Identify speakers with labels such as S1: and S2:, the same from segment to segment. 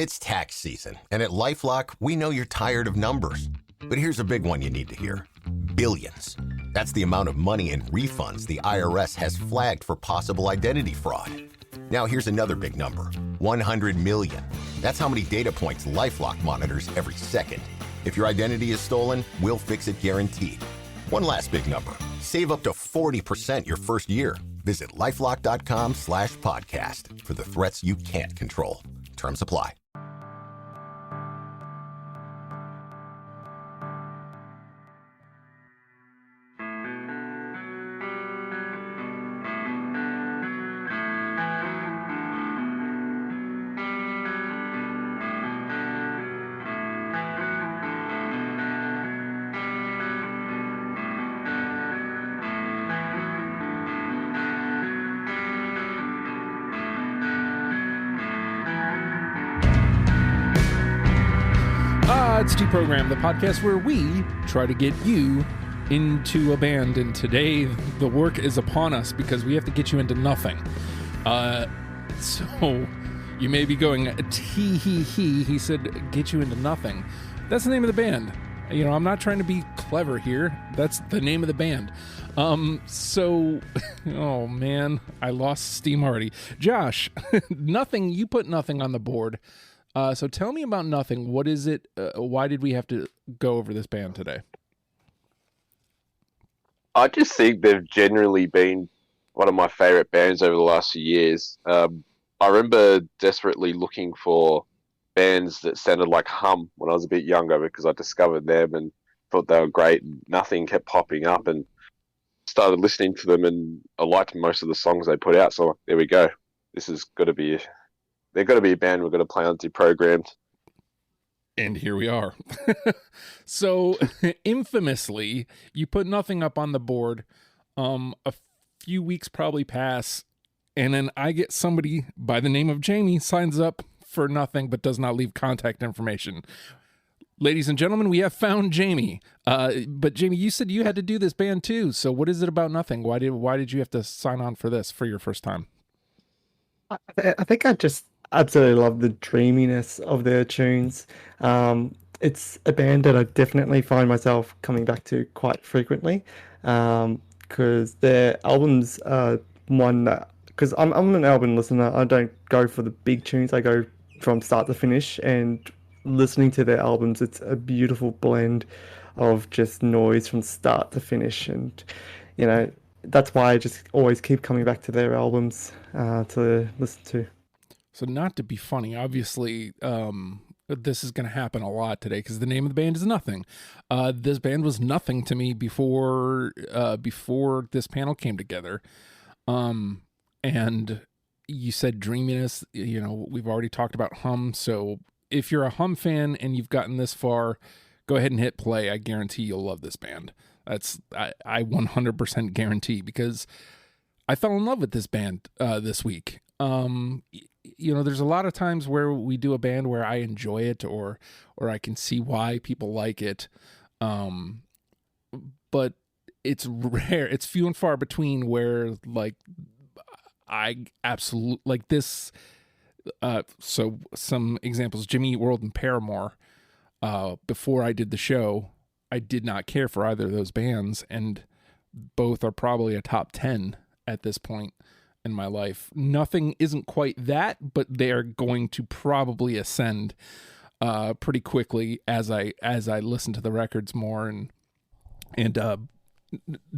S1: It's tax season, and at LifeLock, we know you're tired of numbers. But here's a big one you need to hear. Billions. That's the amount of money in refunds the IRS has flagged for possible identity fraud. Now here's another big number. 100 million. That's how many data points LifeLock monitors every second. If your identity is stolen, we'll fix it guaranteed. One last big number. Save up to 40% your first year. Visit LifeLock.com/podcast for the threats you can't control. Terms apply.
S2: It's Deprogram, the podcast where we try to get you into a band, and today the work is upon us because we have to get you into nothing. So you may be going, he said get you into nothing. That's the name of the band. You know, I'm not trying to be clever here. That's the name of the band. Oh man, I lost steam already. Josh, Nothing, you put Nothing on the board. So tell me about Nothing. What is it? Why did we have to go over this band today?
S3: I just think they've generally been one of my favorite bands over the last few years. I remember desperately looking for bands that sounded like Hum when I was a bit younger because I discovered them and thought they were great. Nothing kept popping up and started listening to them, and I liked most of the songs they put out. So there we go. This has got to be... They're going to be a band we're going to play on Deprogrammed.
S2: And here we are. So, infamously, you put Nothing up on the board. A few weeks probably pass, and then I get somebody by the name of Jamie signs up for Nothing but does not leave contact information. Ladies and gentlemen, we have found Jamie. But Jamie, you said you had to do this band too. So what is it about Nothing? Why did you have to sign on for this for your first time?
S4: I think I just absolutely love the dreaminess of their tunes. It's a band that I definitely find myself coming back to quite frequently, because their albums are one that, because I'm an album listener, I don't go for the big tunes, I go from start to finish, and listening to their albums, it's a beautiful blend of just noise from start to finish, and you know, that's why I just always keep coming back to their albums to listen to.
S2: So not to be funny, obviously, this is going to happen a lot today because the name of the band is Nothing. This band was nothing to me before this panel came together. And you said dreaminess, you know, we've already talked about Hum. So if you're a Hum fan and you've gotten this far, go ahead and hit play. I guarantee you'll love this band. I 100% guarantee, because I fell in love with this band this week. You know, there's a lot of times where we do a band where I enjoy it or I can see why people like it. But it's rare. It's few and far between where like I absolutely like this. So some examples: Jimmy Eat World and Paramore. Before I did the show, I did not care for either of those bands, and both are probably a top 10 at this point in my life. Nothing isn't quite that, but they're going to probably ascend pretty quickly as I listen to the records more and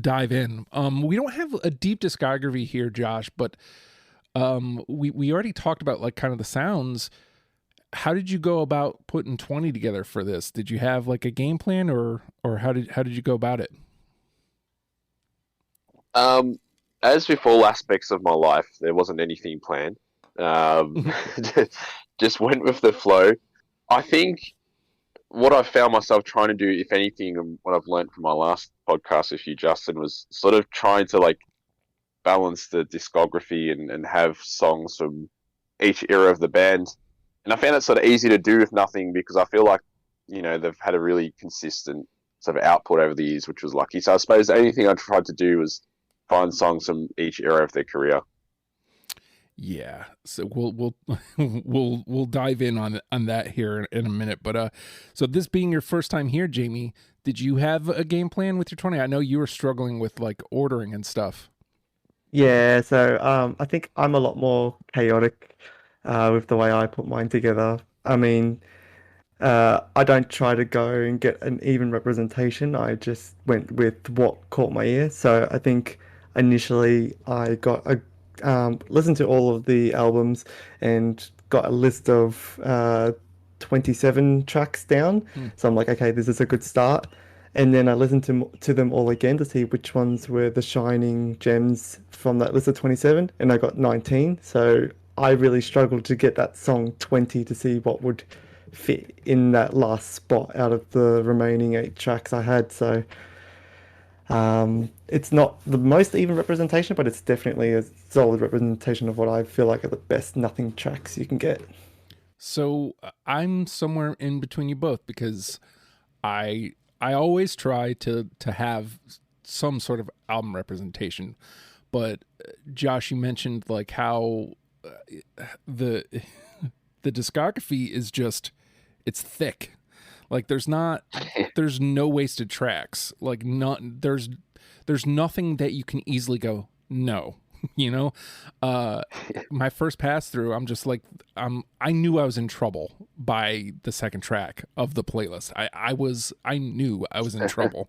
S2: dive in. We don't have a deep discography here, Josh, but we already talked about like kind of the sounds. How did you go about putting 20 together for this? Did you have like a game plan, or how did you go about it?
S3: As with all aspects of my life, there wasn't anything planned. Just went with the flow. I think what I found myself trying to do, if anything, and what I've learned from my last podcast with you, Justin, was sort of trying to like balance the discography and have songs from each era of the band. And I found it sort of easy to do with Nothing because I feel like, you know, they've had a really consistent sort of output over the years, which was lucky. So I suppose the only thing I tried to do was find songs from each era of their career.
S2: Yeah, so we'll we'll dive in on that here in a minute. But so this being your first time here, Jamie, did you have a game plan with your 20? I know you were struggling with like ordering and stuff.
S4: Yeah, so I think I'm a lot more chaotic with the way I put mine together. I mean, I don't try to go and get an even representation. I just went with what caught my ear. So I think initially I got a listened to all of the albums and got a list of 27 tracks down.
S2: Hmm.
S4: So I'm like, okay, this is a good start. And then I listened to them all again to see which ones were the shining gems from that list of 27, and I got 19. So I really struggled to get that song 20 to see what would fit in that last spot out of the remaining 8 tracks I had. So it's not the most even representation, but it's definitely a solid representation of what I feel like are the best nothing tracks you can get.
S2: So I'm somewhere in between you both because I always try to have some sort of album representation, but Josh, you mentioned like how the the discography is just it's thick. Like there's no wasted tracks. Like not there's nothing that you can easily go no. You know, uh, my first pass through, I'm just like I knew I was in trouble by the second track of the playlist. I knew I was in trouble.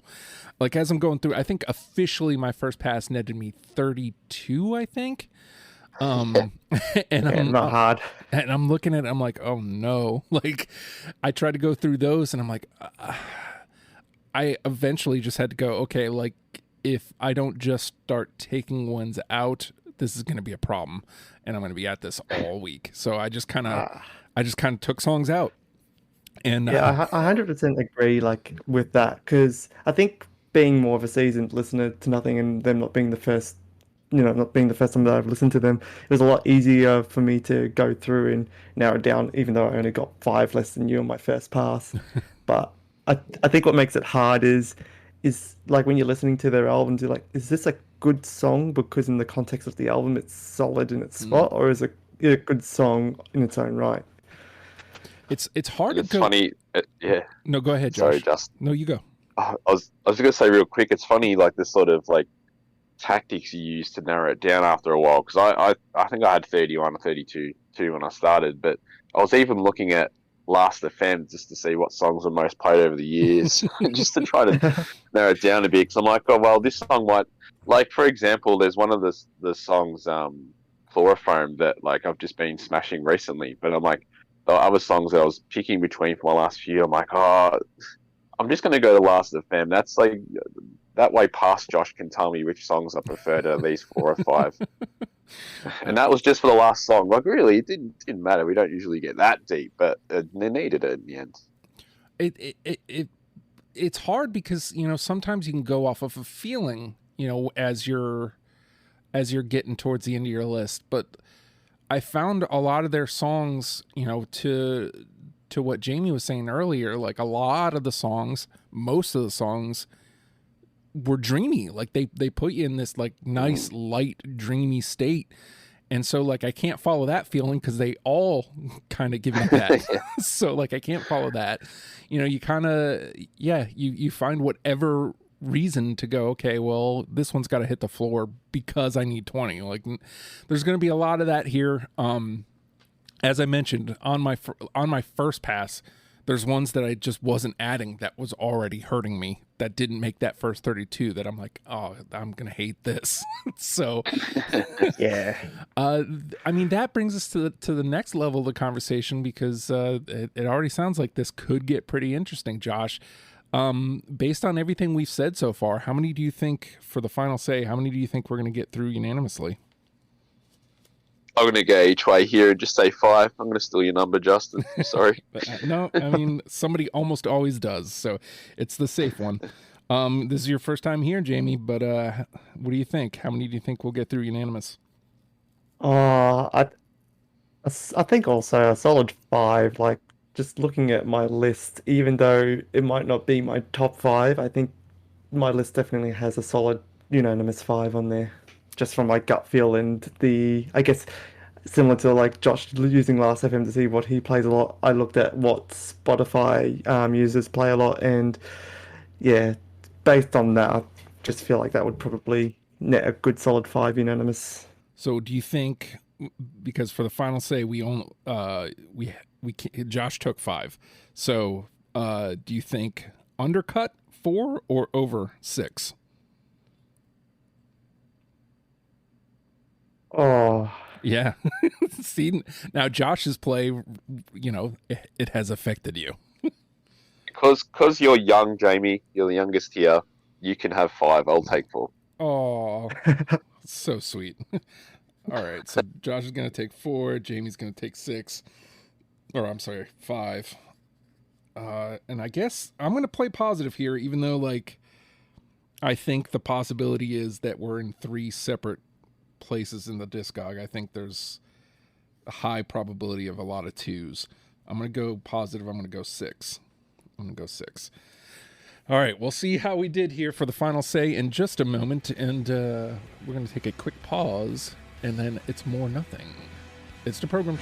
S2: Like as I'm going through, I think officially my first pass netted me 32. I think. Um, and
S4: Yeah, not hard.
S2: and I'm looking at it, I'm like, oh no. Like I tried to go through those and I'm like, I eventually just had to go, okay, like if I don't just start taking ones out, this is going to be a problem and I'm going to be at this all week. So I just kind of took songs out and
S4: Yeah, I 100% agree like with that because I think being more of a seasoned listener to Nothing and them not being the first, not being the first time that I've listened to them, it was a lot easier for me to go through and narrow it down, even though I only got 5 less than you on my first pass. But I think what makes it hard is like when you're listening to their albums, you're like, is this a good song because in the context of the album it's solid in its
S2: mm,
S4: spot, or is it a good song in its own right?
S2: it's hard
S3: And
S2: to
S3: it's
S2: go.
S3: funny. Yeah,
S2: No, go ahead,
S3: sorry,
S2: Josh.
S3: Justin.
S2: No, you go.
S3: I was going to say real quick. It's funny, like the sort of like tactics you use to narrow it down after a while. Because I think I had 31 or 32 too when I started, but I was even looking at Last FM just to see what songs were most played over the years, just to try to narrow it down a bit. Because I'm like, oh well, this song might, like for example, there's one of the songs, Chloroform, that like I've just been smashing recently. But I'm like, the other songs that I was picking between for my last few, I'm like, oh, I'm just gonna go to Last FM. That's like that way. Past Josh can tell me which songs I prefer to these 4 or 5. And that was just for the last song. Like, really, it didn't matter. We don't usually get that deep, but they needed it in the end.
S2: It's hard because sometimes you can go off of a feeling as you're getting towards the end of your list, but I found a lot of their songs, to what Jamie was saying earlier, like a lot of the songs, most of the songs were dreamy. Like they put you in this like nice, light, dreamy state. And so like I can't follow that feeling because they all kind of give me that. So like I can't follow that. You kind of you find whatever reason to go, okay, well, this one's got to hit the floor because I need 20. Like there's going to be a lot of that here. As I mentioned on my first pass, there's ones that I just wasn't adding that was already hurting me, that didn't make that first 32, that I'm like, oh, I'm gonna hate this. So
S4: Yeah.
S2: I mean, that brings us to the next level of the conversation because it already sounds like this could get pretty interesting, Josh. Based on everything we've said so far, how many do you think, for the final say, how many do you think we're going to get through unanimously?
S3: I'm going to go each way here and just say 5. I'm going to steal your number, Justin. Sorry.
S2: No, I mean, somebody almost always does, so it's the safe one. This is your first time here, Jamie, but what do you think? How many do you think we'll get through unanimous?
S4: Uh, I I think also a solid 5. Like just looking at my list, even though it might not be my top 5, I think my list definitely has a solid unanimous 5 on there, just from my gut feel and I guess similar to like Josh using Last FM to see what he plays a lot. I looked at what Spotify users play a lot, and yeah, based on that, I just feel like that would probably net a good solid 5 unanimous.
S2: So do you think, because for the final say we only Josh took 5. So do you think undercut 4 or over 6?
S4: Oh,
S2: Yeah. See, now Josh's play, it has affected you.
S3: Because you're young, Jamie. You're the youngest here. You can have 5. I'll take 4.
S2: Oh, so sweet. All right, so Josh is going to take 4. Jamie's going to take 6. Or I'm sorry, 5. And I guess I'm going to play positive here, even though, like, I think the possibility is that we're in 3 separate places in the Discog. I think there's a high probability of a lot of 2s. I'm going to go positive. I'm going to go 6. All right, we'll see how we did here for the final say in just a moment, and we're going to take a quick pause, and then it's more nothing. It's the program.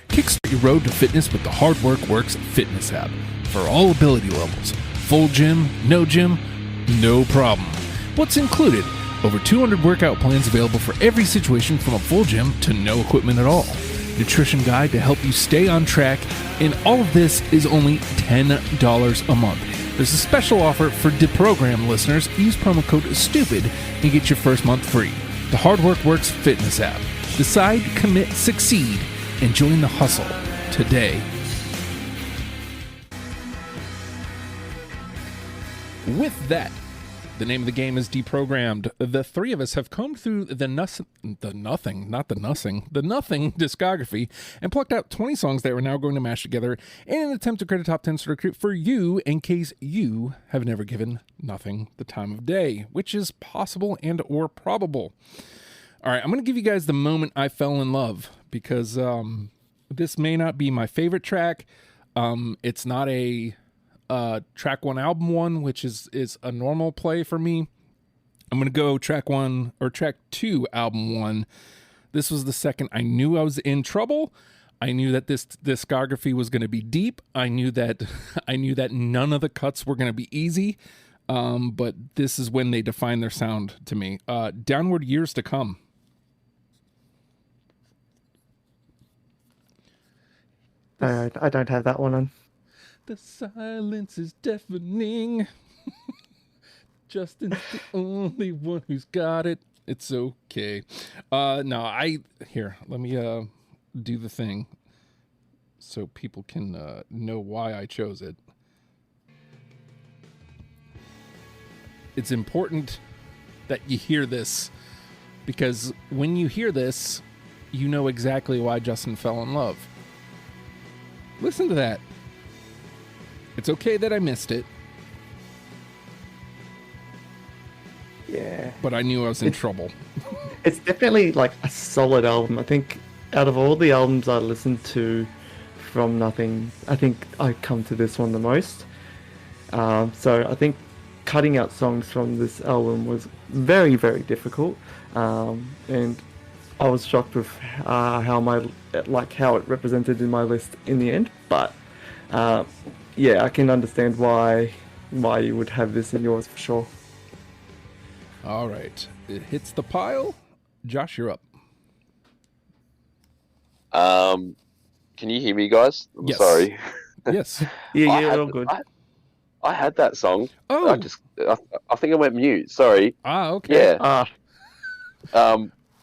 S2: Kickstart your road to fitness with the Hard Work Works fitness app. For all ability levels, full gym, no problem. What's included? Over 200 workout plans available for every situation, from a full gym to no equipment at all. Nutrition guide to help you stay on track, and all of this is only $10 a month. There's a special offer for Deprogram listeners. Use promo code STUPID and get your first month free. The Hard Work Works fitness app. Decide, commit, succeed, and join the hustle today. With that, the name of the game is Deprogrammed. The 3 of us have combed through the nothing discography and plucked out 20 songs that we're now going to mash together in an attempt to create a top 10 sort of recruit for you, in case you have never given nothing the time of day, which is possible and or probable. All right, I'm going to give you guys the moment I fell in love, because this may not be my favorite track. It's not a track 1 album 1, which is a normal play for me. I'm gonna go track 1 or track 2 album 1. This was the second I knew I was in trouble. I knew that this discography was going to be deep. I knew that none of the cuts were going to be easy. But this is when they define their sound to me. Downward Years to Come.
S4: I don't have that one on.
S2: The silence is deafening. Justin's the only one who's got it. It's okay. Let me do the thing so people can know why I chose it. It's important that you hear this, because when you hear this, you know exactly why Justin fell in love. Listen to that. It's okay that I missed it.
S4: Yeah.
S2: But I knew I was in trouble.
S4: It's definitely like a solid album. I think out of all the albums I listened to from Nothing, I think I come to this one the most. So I think cutting out songs from this album was very, very difficult. And I was shocked with how it represented in my list in the end. But yeah, I can understand why you would have this in yours for sure.
S2: All right. It hits the pile. Josh, you're up.
S3: Can you hear me, guys? I'm
S2: Yes.
S3: sorry.
S2: Yes.
S4: Yeah, all good.
S3: I had that song.
S2: Oh.
S3: I think I went mute. Sorry.
S2: Okay.
S3: Yeah.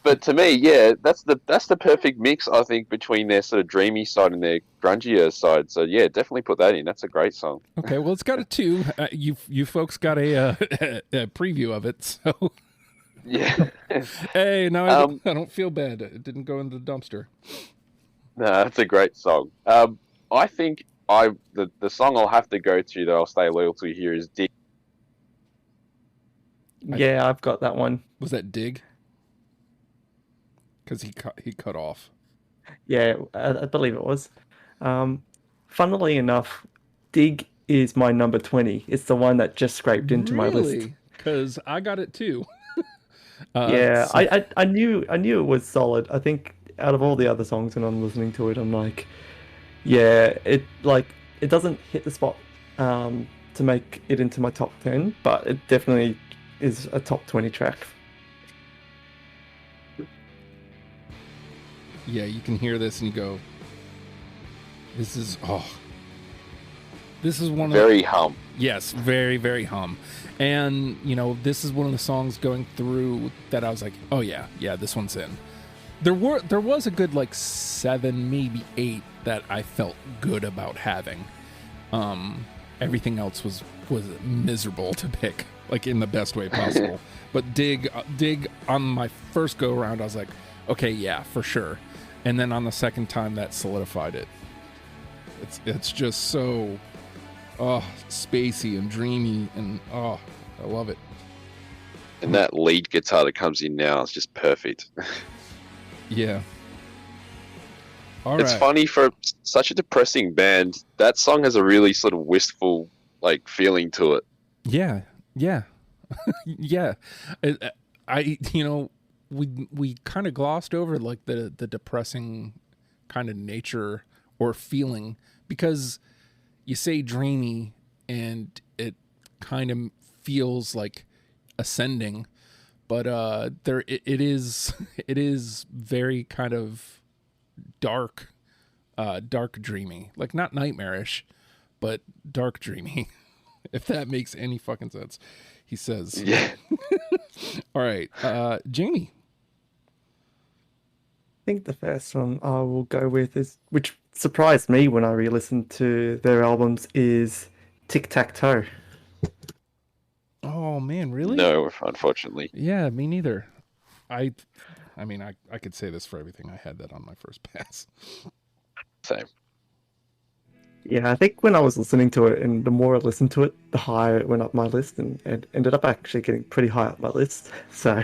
S3: But to me, yeah, that's the perfect mix, I think, between their sort of dreamy side and their grungier side. So yeah, definitely put that in. That's a great song.
S2: Okay. Well, it's got a 2. You folks got a preview of it, so.
S3: Yeah.
S2: Hey, now I don't feel bad. It didn't go in the dumpster.
S3: No, that's a great song. I think the song I'll have to go to that I'll stay loyal to here is Dig.
S4: Yeah, I've got that one.
S2: Was that Dig? Because he cut off.
S4: Yeah, I believe it was. Funnily enough, Dig is my number 20. It's the one that just scraped into my list.
S2: Because I got it too.
S4: Yeah,
S2: So,
S4: I knew it was solid. I think out of all the other songs when I'm listening to it, I'm like, yeah, it doesn't hit the spot to make it into my top 10, but it definitely is a top 20 track.
S2: yeah, you can hear this and you go, this is this is one of
S3: Very hum.
S2: yes, very very hum. And you know, this is one of the songs going through that I was like, oh yeah, this one's in. There was a good like 7, maybe 8 that I felt good about having. Everything else was miserable to pick, like in the best way possible. But dig on my first go around, I was like, okay, yeah, for sure. And then on the second time, that solidified it. It's just so spacey and dreamy, and I love it.
S3: And that lead guitar that comes in now is just perfect.
S2: Yeah.
S3: It's funny for such a depressing band. That song has a really sort of wistful like feeling to it.
S2: Yeah. Yeah. I you know, we kind of glossed over like the depressing kind of nature or feeling, because you say dreamy and it kind of feels like ascending, but it is very kind of dark dreamy, like not nightmarish, but dark dreamy. If that makes any fucking sense. He says,
S3: Yeah.
S2: all right, Jamie.
S4: I think the first one I will go with is, which surprised me when I re-listened to their albums, is Tic Tac Toe.
S2: Oh man, really?
S3: No, unfortunately.
S2: Yeah, me neither. I mean, I could say this for everything. I had that on my first pass.
S3: Same.
S4: Yeah, I think when I was listening to it, and the more I listened to it, the higher it went up my list, and ended up actually getting pretty high up my list. So,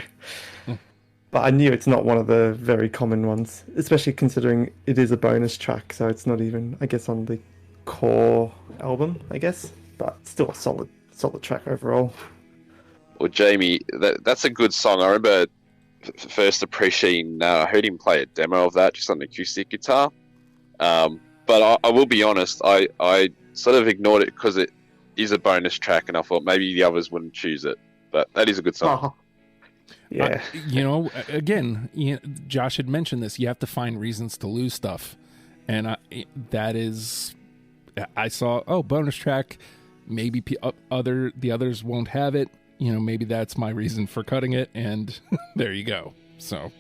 S4: but I knew it's not one of the very common ones, especially considering it is a bonus track, so it's not even, I guess, on the core album, I guess, but still a solid track overall.
S3: Well, Jamie, that's a good song. I remember first appreciating. I heard him play a demo of that just on the acoustic guitar. But I will be honest, I sort of ignored it because it is a bonus track, and I thought maybe the others wouldn't choose it. But that is a good song.
S4: Yeah.
S2: You know, again, Josh had mentioned this. You have to find reasons to lose stuff. And I saw, bonus track. Maybe the others won't have it. You know, maybe that's my reason for cutting it. And there you go. So,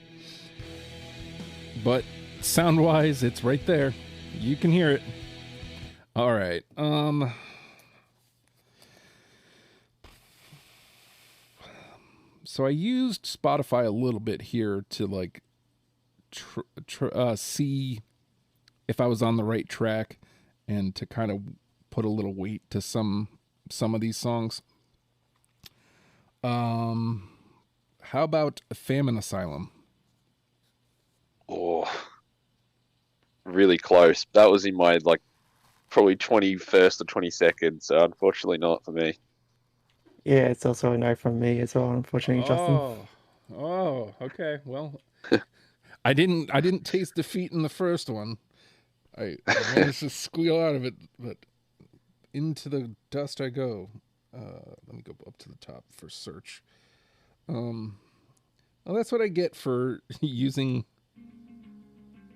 S2: but sound wise, it's right there. You can hear it. All right. So I used Spotify a little bit here to like see if I was on the right track, and to kind of put a little weight to some of these songs. How about Famine Asylum?
S3: Oh, really close. That was in my probably 21st or 22nd, so unfortunately not for me.
S4: Yeah, it's also a no from me as well, unfortunately, Justin.
S2: Oh, okay. Well, I didn't taste defeat in the first one. I managed to squeal out of it, but into the dust I go. Let me go up to the top for search. Well, that's what I get for using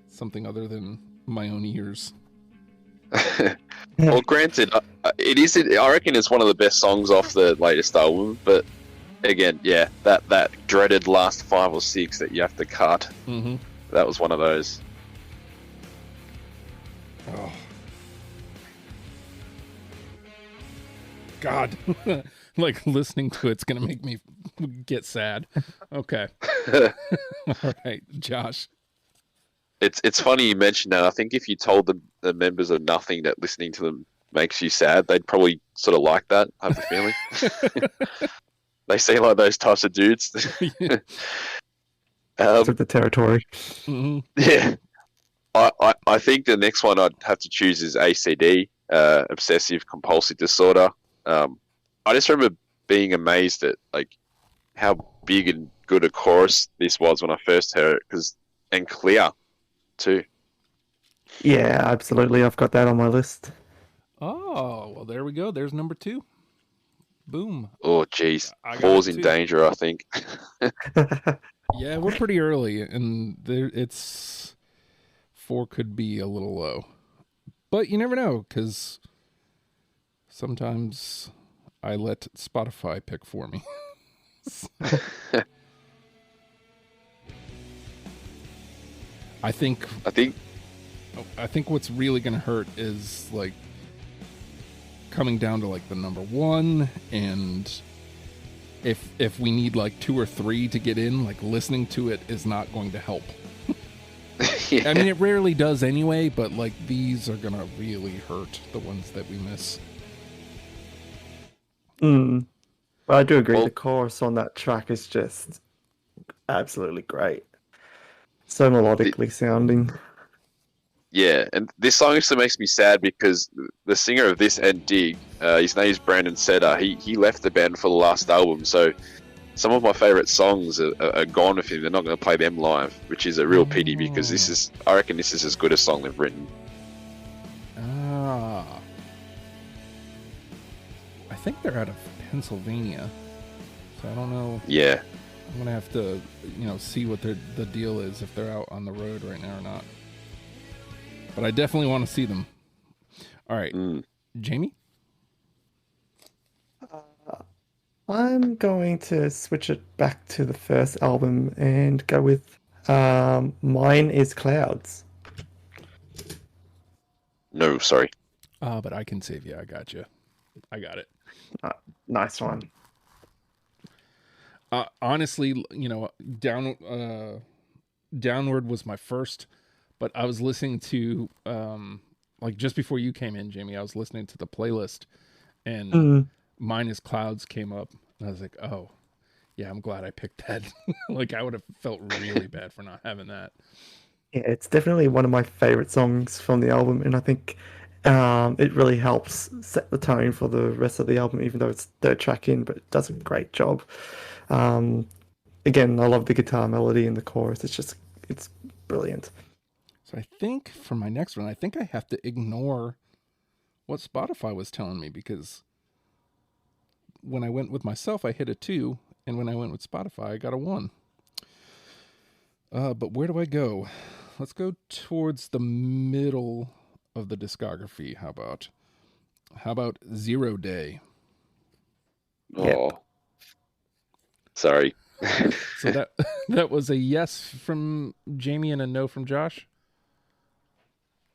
S2: something other than my own ears.
S3: Well, granted, it is. I reckon it's one of the best songs off the latest album. But again, yeah, that dreaded last 5 or 6 that you have to cut.
S2: Mm-hmm.
S3: That was one of those.
S2: Oh. God. Like listening to it's gonna make me get sad. Okay. All right, Josh.
S3: It's funny you mentioned that. I think if you told the members of Nothing that listening to them makes you sad, they'd probably sort of like that. I have the feeling. They seem like those types of dudes.
S4: Took the territory.
S2: Mm-hmm.
S3: Yeah. I think the next one I'd have to choose is ACD, Obsessive Compulsive Disorder. I just remember being amazed at how big and good a chorus this was when I first heard it, and clear too.
S4: Yeah, absolutely. I've got that on my list.
S2: Oh, well, there we go. There's number 2. Boom.
S3: Oh, geez,
S2: I got
S3: Four's
S2: it
S3: in
S2: too.
S3: danger, I think.
S2: Yeah, we're pretty early, and it's 4 could be a little low, but you never know because sometimes I let Spotify pick for me. I think what's really gonna hurt is like coming down to like the number 1, and if we need like 2 or 3 to get in, like listening to it is not going to help.
S3: Yeah.
S2: I mean, it rarely does anyway, but like these are gonna really hurt the ones that we miss.
S4: Mm. But I do agree.
S3: Well-
S4: The chorus on that track is just absolutely great. So melodically sounding.
S3: Yeah, and this song actually makes me sad because the singer of this and Dig, his name is Brandon Setter. He left the band for the last album, so some of my favorite songs are gone with him. They're not going to play them live, which is a real pity because I reckon this is as good a song they've written.
S2: Ah, I think they're out of Pennsylvania, so I don't know.
S3: Yeah,
S2: I'm gonna have to, see what the deal is if they're out on the road right now or not. But I definitely want to see them. All right, Jamie.
S4: I'm going to switch it back to the first album and go with Mine is Clouds.
S3: no, sorry.
S2: But I can save you. I got you. I got it.
S4: Nice one.
S2: Honestly, Downward was my first, but I was listening to like just before you came in, Jamie. I was listening to the playlist, and Mine is Clouds came up, and I was like, oh, yeah, I'm glad I picked that. Like I would have felt really bad for not having that.
S4: Yeah, it's definitely one of my favorite songs from the album, and I think it really helps set the tone for the rest of the album, even though it's third track in, but it does a great job. Again, I love the guitar melody in the chorus. It's brilliant.
S2: So I think for my next one, I think I have to ignore what Spotify was telling me, because when I went with myself, I hit a 2, and when I went with Spotify, I got a 1. But where do I go? Let's go towards the middle of the discography. How about 0 Day?
S4: Yep.
S3: Oh, sorry.
S2: So that was a yes from Jamie and a no from Josh.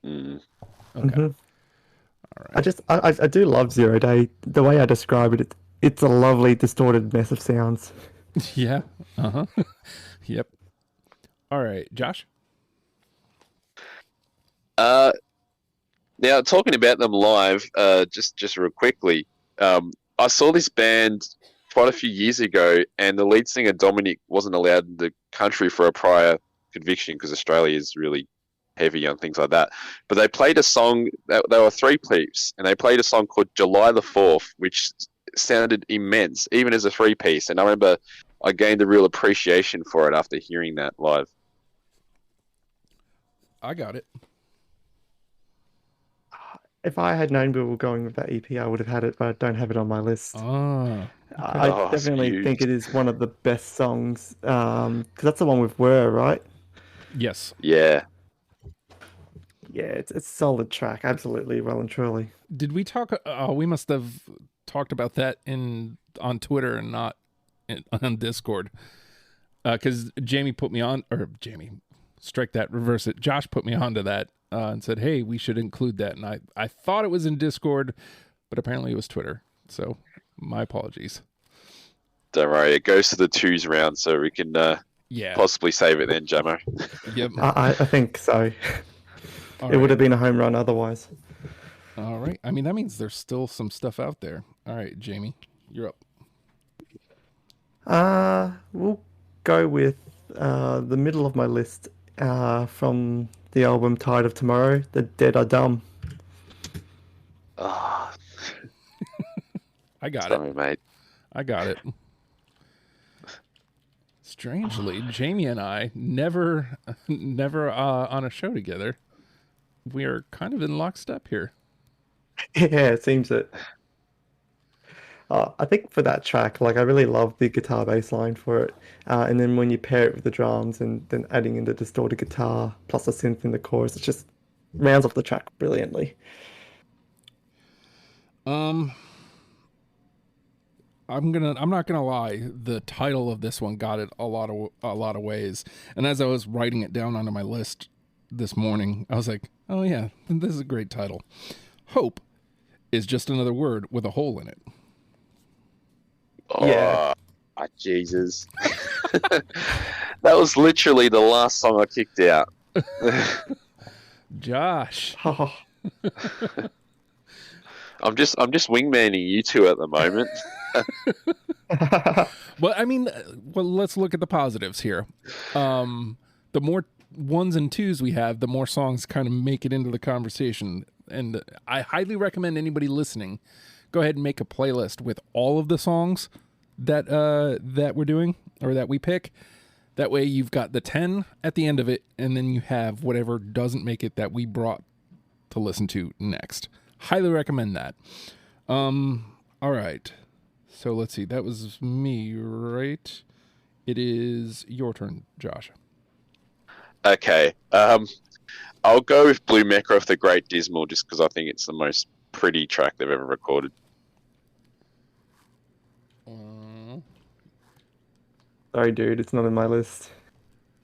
S3: Mm.
S2: Okay.
S4: Mhm.
S2: All right.
S4: I do love 0 Day. The way I describe it, it's a lovely distorted mess of sounds.
S2: Yeah. Uh-huh. Yep. All right, Josh.
S3: Now talking about them live, just real quickly, I saw this band quite a few years ago, and the lead singer Dominic wasn't allowed in the country for a prior conviction because Australia is really heavy on things like that. But they played a song. They were 3-piece, and they played a song called July the 4th, which sounded immense, even as a 3-piece. And I remember I gained a real appreciation for it after hearing that live.
S2: I got it.
S4: If I had known we were going with that EP, I would have had it, but I don't have it on my list.
S2: Ah.
S4: I
S3: Oh, it's
S4: definitely
S3: huge.
S4: think it is one of the best songs, because that's the one with Were, right?
S2: Yes.
S3: Yeah.
S4: Yeah, it's a solid track, absolutely, well and truly.
S2: Did we talk? We must have talked about that on Twitter and not on Discord. Because Jamie put me on, or Jamie, strike that, reverse it. Josh put me onto that and said, "Hey, we should include that." And I thought it was in Discord, but apparently it was Twitter. So my apologies.
S3: Don't worry, it goes to the 2s round, so we can
S2: Yeah.
S3: possibly save it then, Jamo.
S2: Yep.
S4: I think so.
S2: All
S4: It would
S2: right.
S4: have been a home run otherwise.
S2: All right. I mean, that means there's still some stuff out there. All right, Jamie, you're up.
S4: We'll go with the middle of my list from the album Tide of Tomorrow, The Dead Are Dumb.
S3: Oh,
S2: I got it.
S3: sorry, mate.
S2: I got it. Strangely, Jamie and I never on a show together. We are kind of in lockstep here.
S4: Yeah, it seems it. I think for that track, like I really love the guitar bass line for it. And then when you pair it with the drums and then adding in the distorted guitar plus a synth in the chorus, it just rounds off the track brilliantly.
S2: I'm not gonna lie. The title of this one got it a lot of ways. And as I was writing it down onto my list this morning, I was like, oh yeah, this is a great title. Hope is just another word with a hole in it.
S3: Oh,
S4: Yeah.
S3: Jesus. That was literally the last song I kicked out.
S2: Josh.
S4: Oh,
S3: I'm just wingmanning you two at the moment.
S2: Well, I mean, let's look at the positives here. The more ones and twos we have, the more songs kind of make it into the conversation. And I highly recommend anybody listening go ahead and make a playlist with all of the songs that we're doing or that we pick. That way you've got the 10 at the end of it, and then you have whatever doesn't make it that we brought to listen to next. Highly recommend that. All right. So let's see. That was me, right? It is your turn, Josh.
S3: Okay. I'll go with Blue Mecha of the Great Dismal just because I think it's the most pretty track they've ever recorded.
S4: sorry, dude, it's not in my list.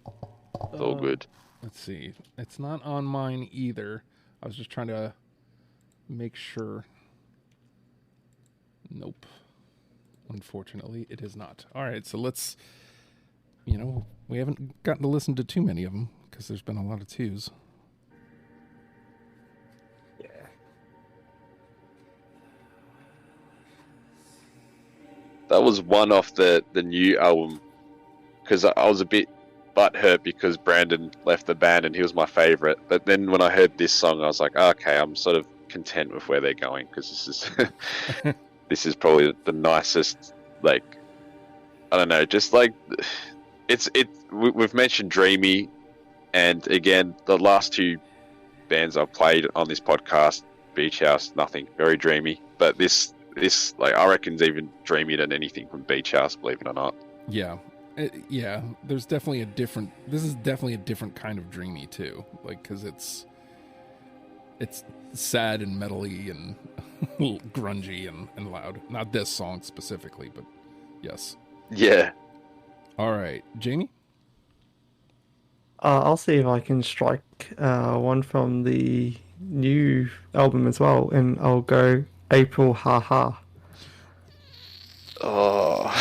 S3: It's all good.
S2: Let's see. It's not on mine either. I was just trying to make sure. Nope. Unfortunately, it is not. All right, so let's, we haven't gotten to listen to too many of them because there's been a lot of twos.
S4: Yeah.
S3: That was one off the new album because I was a bit butthurt because Brandon left the band and he was my favorite. But then when I heard this song, I was like, okay, I'm sort of content with where they're going because this is this is probably the nicest. Like, I don't know, just like we've mentioned Dreamy, and again the last two bands I've played on this podcast, Beach House, nothing, very dreamy. But this like I reckon's even dreamier than anything from Beach House, believe it or not.
S2: Yeah. Yeah, there's definitely this is definitely a different kind of dreamy too. Like, because it's sad and metally and grungy and loud. Not this song specifically, but yes.
S3: Yeah.
S2: All right, Jamie?
S4: I'll see if I can strike one from the new album as well, and I'll go April Ha Ha.
S3: Oh,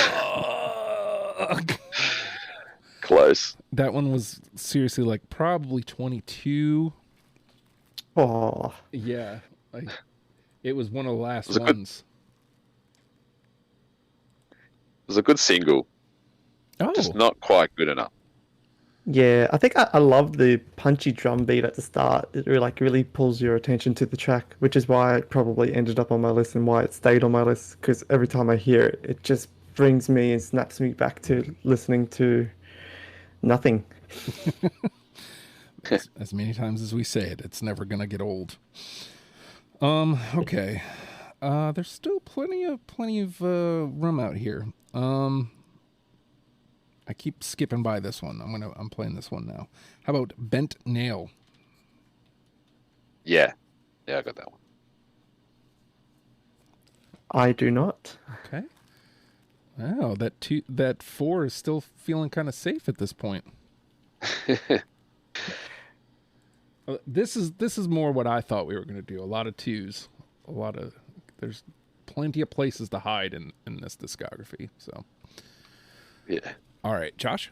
S3: close.
S2: That one was seriously like probably 22.
S4: Oh,
S2: Yeah, like it was one of the last
S3: Was it good?
S2: ones.
S3: It was a good single,
S2: Oh,
S3: just not quite good enough.
S4: yeah. I think I love the punchy drum beat at the start. It really pulls your attention to the track, which is why it probably ended up on my list and why it stayed on my list. Because every time I hear it, it just brings me and snaps me back to listening to nothing.
S2: as many times as we say it, it's never gonna get old. Okay. There's still plenty of room out here. I keep skipping by this one. I'm playing this one now. How about Bent Nail?
S3: Yeah, I got that one.
S4: I do not.
S2: Okay. Wow, that 4 is still feeling kind of safe at this point. This is more what I thought we were going to do. A lot of 2s. There's plenty of places to hide in this discography. So,
S3: Yeah.
S2: all right, Josh.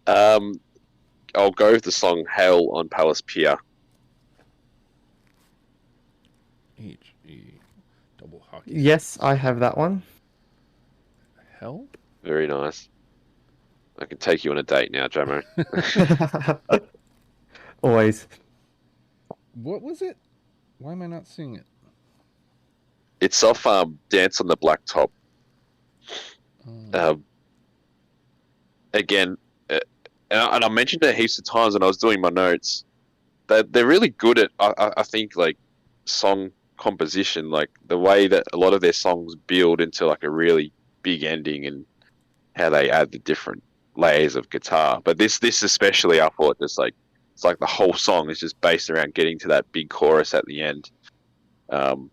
S3: I'll go with the song "Hail on Palace Pier."
S2: HE double hockey.
S4: Yes, I have that one.
S2: Hell?
S3: Very nice. I can take you on a date now, Jamo.
S4: Always.
S2: What was it? Why am I not seeing it?
S3: It's off "Dance on the Blacktop." again, and I mentioned it heaps of times when I was doing my notes. They're really good at, I think, like song composition, like the way that a lot of their songs build into like a really big ending and how they add the different layers of guitar. But this especially, I thought, just like it's like the whole song is just based around getting to that big chorus at the end. Um,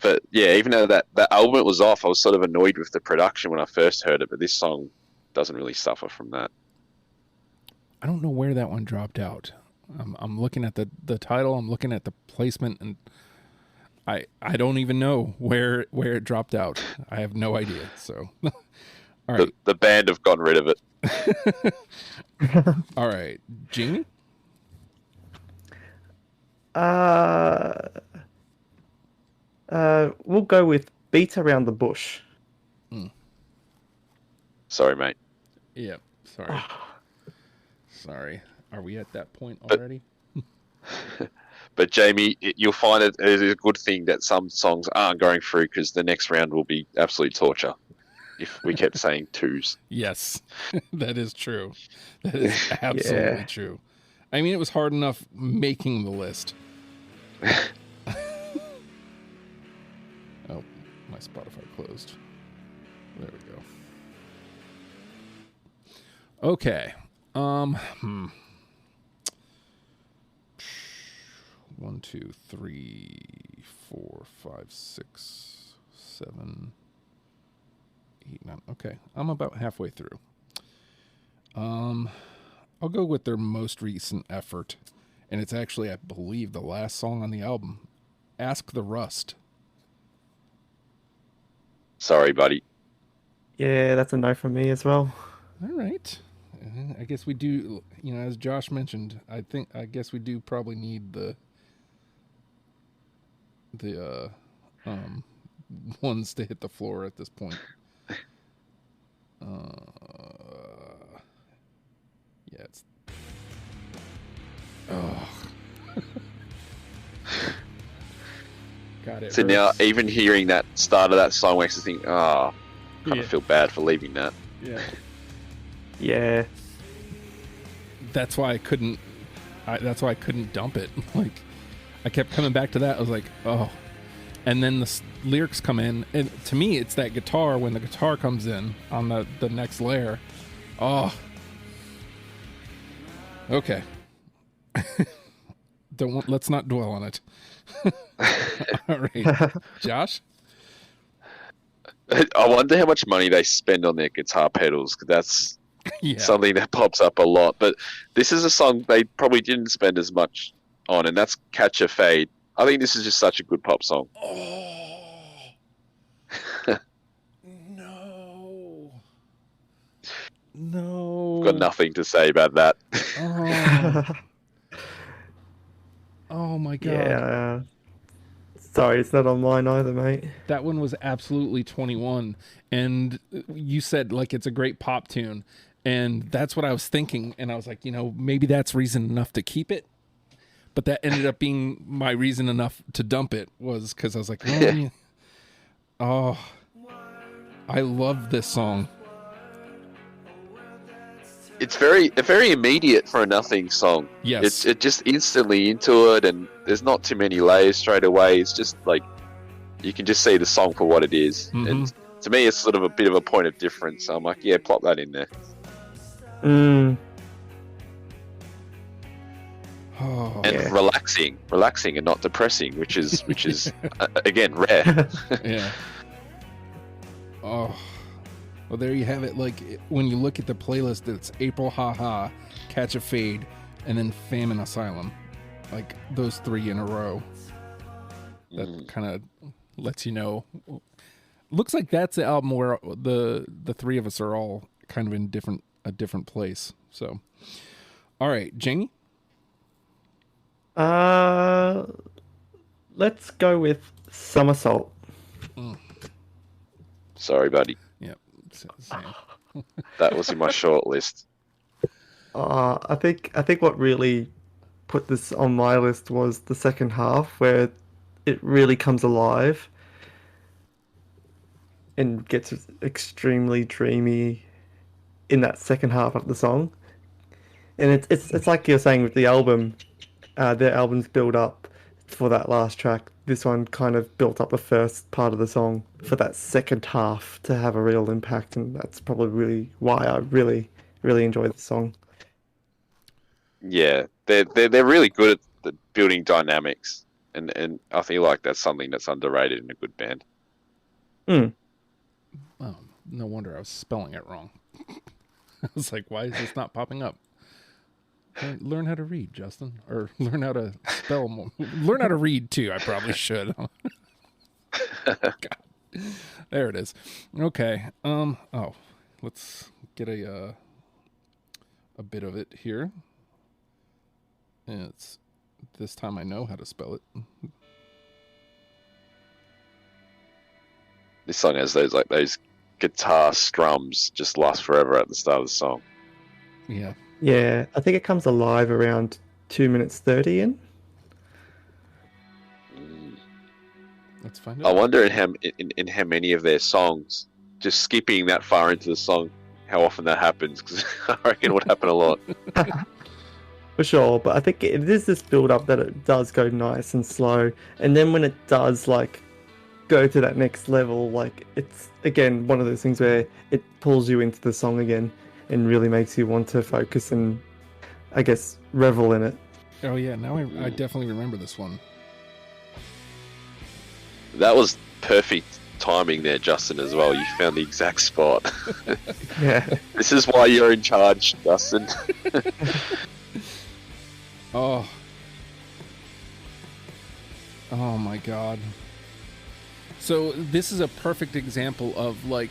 S3: but yeah, even though that album was off, I was sort of annoyed with the production when I first heard it. But this song doesn't really suffer from that.
S2: I don't know where that one dropped out. I'm looking at the title. I'm looking at the placement, and I don't even know where it dropped out. I have no idea. So, all right.
S3: The band have gotten rid of it.
S2: All right, Jamie.
S4: We'll go with Beat Around the Bush.
S3: Sorry, mate.
S2: Yep. Sorry. Sorry. Are we at that point already?
S3: But Jamie, you'll find it is a good thing that some songs aren't going through because the next round will be absolute torture if we kept saying twos.
S2: Yes, that is true. That is absolutely true. I mean, it was hard enough making the list. Oh, my Spotify closed. There we go. Okay. 1, 2, 3, 4, 5, 6, 7, 8, 9. Okay, I'm about halfway through. I'll go with their most recent effort, and it's actually, I believe, the last song on the album. Ask the Rust.
S3: Sorry, buddy.
S4: Yeah, that's a no from me as well.
S2: All right. I guess we do, as Josh mentioned, I guess we do probably need the ones to hit the floor at this point. Yeah, it's God, it
S3: So
S2: hurts.
S3: now, even hearing that start of that song makes us think, kind
S2: Yeah.
S3: of feel bad for leaving that.
S2: Yeah.
S4: Yeah.
S2: That's why I couldn't dump it. Like, I kept coming back to that. I was like, oh. And then the lyrics come in, and to me, it's that guitar. When the guitar comes in on the next layer, oh. Okay. Let's not dwell on it. All right, Josh.
S3: I wonder how much money they spend on their guitar pedals, 'cause that's
S2: Yeah.
S3: something that pops up a lot. But this is a song they probably didn't spend as much on, and that's Catch a Fade. I think this is just such a good pop song.
S2: Oh. No. No.
S3: Got nothing to say about that.
S2: Oh. Oh my God.
S4: Yeah. Sorry, it's not on mine either, mate.
S2: That one was absolutely 21. And you said, like, it's a great pop tune. And that's what I was thinking. And I was like, maybe that's reason enough to keep it. But that ended up being my reason enough to dump it, was because I was like, oh, I love this song.
S3: It's very immediate for a Nothing song.
S2: Yes.
S3: It's just instantly into it, and there's not too many layers straight away. It's just like you can just see the song for what it is.
S2: Mhm.
S3: And to me, it's sort of a bit of a point of difference. So I'm like, yeah, plop that in there.
S2: Oh,
S3: And
S4: Yeah.
S3: relaxing, and not depressing, which is again rare.
S2: yeah. Oh, well, there you have it. Like, when you look at the playlist, it's April Haha, Catch a Fade, and then Famine Asylum. Like, those three in a row. That kind of lets you know. Looks like that's the album where the three of us are all kind of in a different place. So, all right, Jamie.
S4: Let's go with Somersault.
S3: Sorry, buddy.
S2: Yep. Same.
S3: That was in my short list.
S4: I think what really put this on my list was the second half, where it really comes alive and gets extremely dreamy. in that second half of the song. And it's like you're saying with the album, their albums build up for that last track. This one kind of built up the first part of the song for that second half to have a real impact, and that's probably really why I really enjoy the song.
S3: Yeah, they're really good at the building dynamics, and I feel like that's something that's underrated in a good band.
S4: Mm.
S2: Oh, no wonder I was spelling it wrong. I was like, why is this not popping up? Learn how to read, Justin, or learn how to spell more. Learn how to read too. I probably should. God. There it is. Okay. Oh, let's get a bit of it here. It's this time I know how to spell it.
S3: This song has those guitar strums just last forever at the start of the song.
S2: Yeah.
S4: Yeah, I think it comes alive around 2 minutes 30 in.
S2: Let's find
S3: I
S2: out.
S3: wonder in how many of their songs, just skipping that far into the song, how often that happens, because I reckon it would happen a lot.
S4: For sure, but I think it is this build up that it does go nice and slow, and then when it does like go to that next level, like it's again one of those things where it pulls you into the song again and really makes you want to focus and I guess revel in it.
S2: Oh yeah, now I definitely remember this one.
S3: That was perfect timing there, Justin, as well. You found the exact spot.
S4: Yeah.
S3: This is why you're in charge, Justin.
S2: Oh my God. So this is a perfect example of like,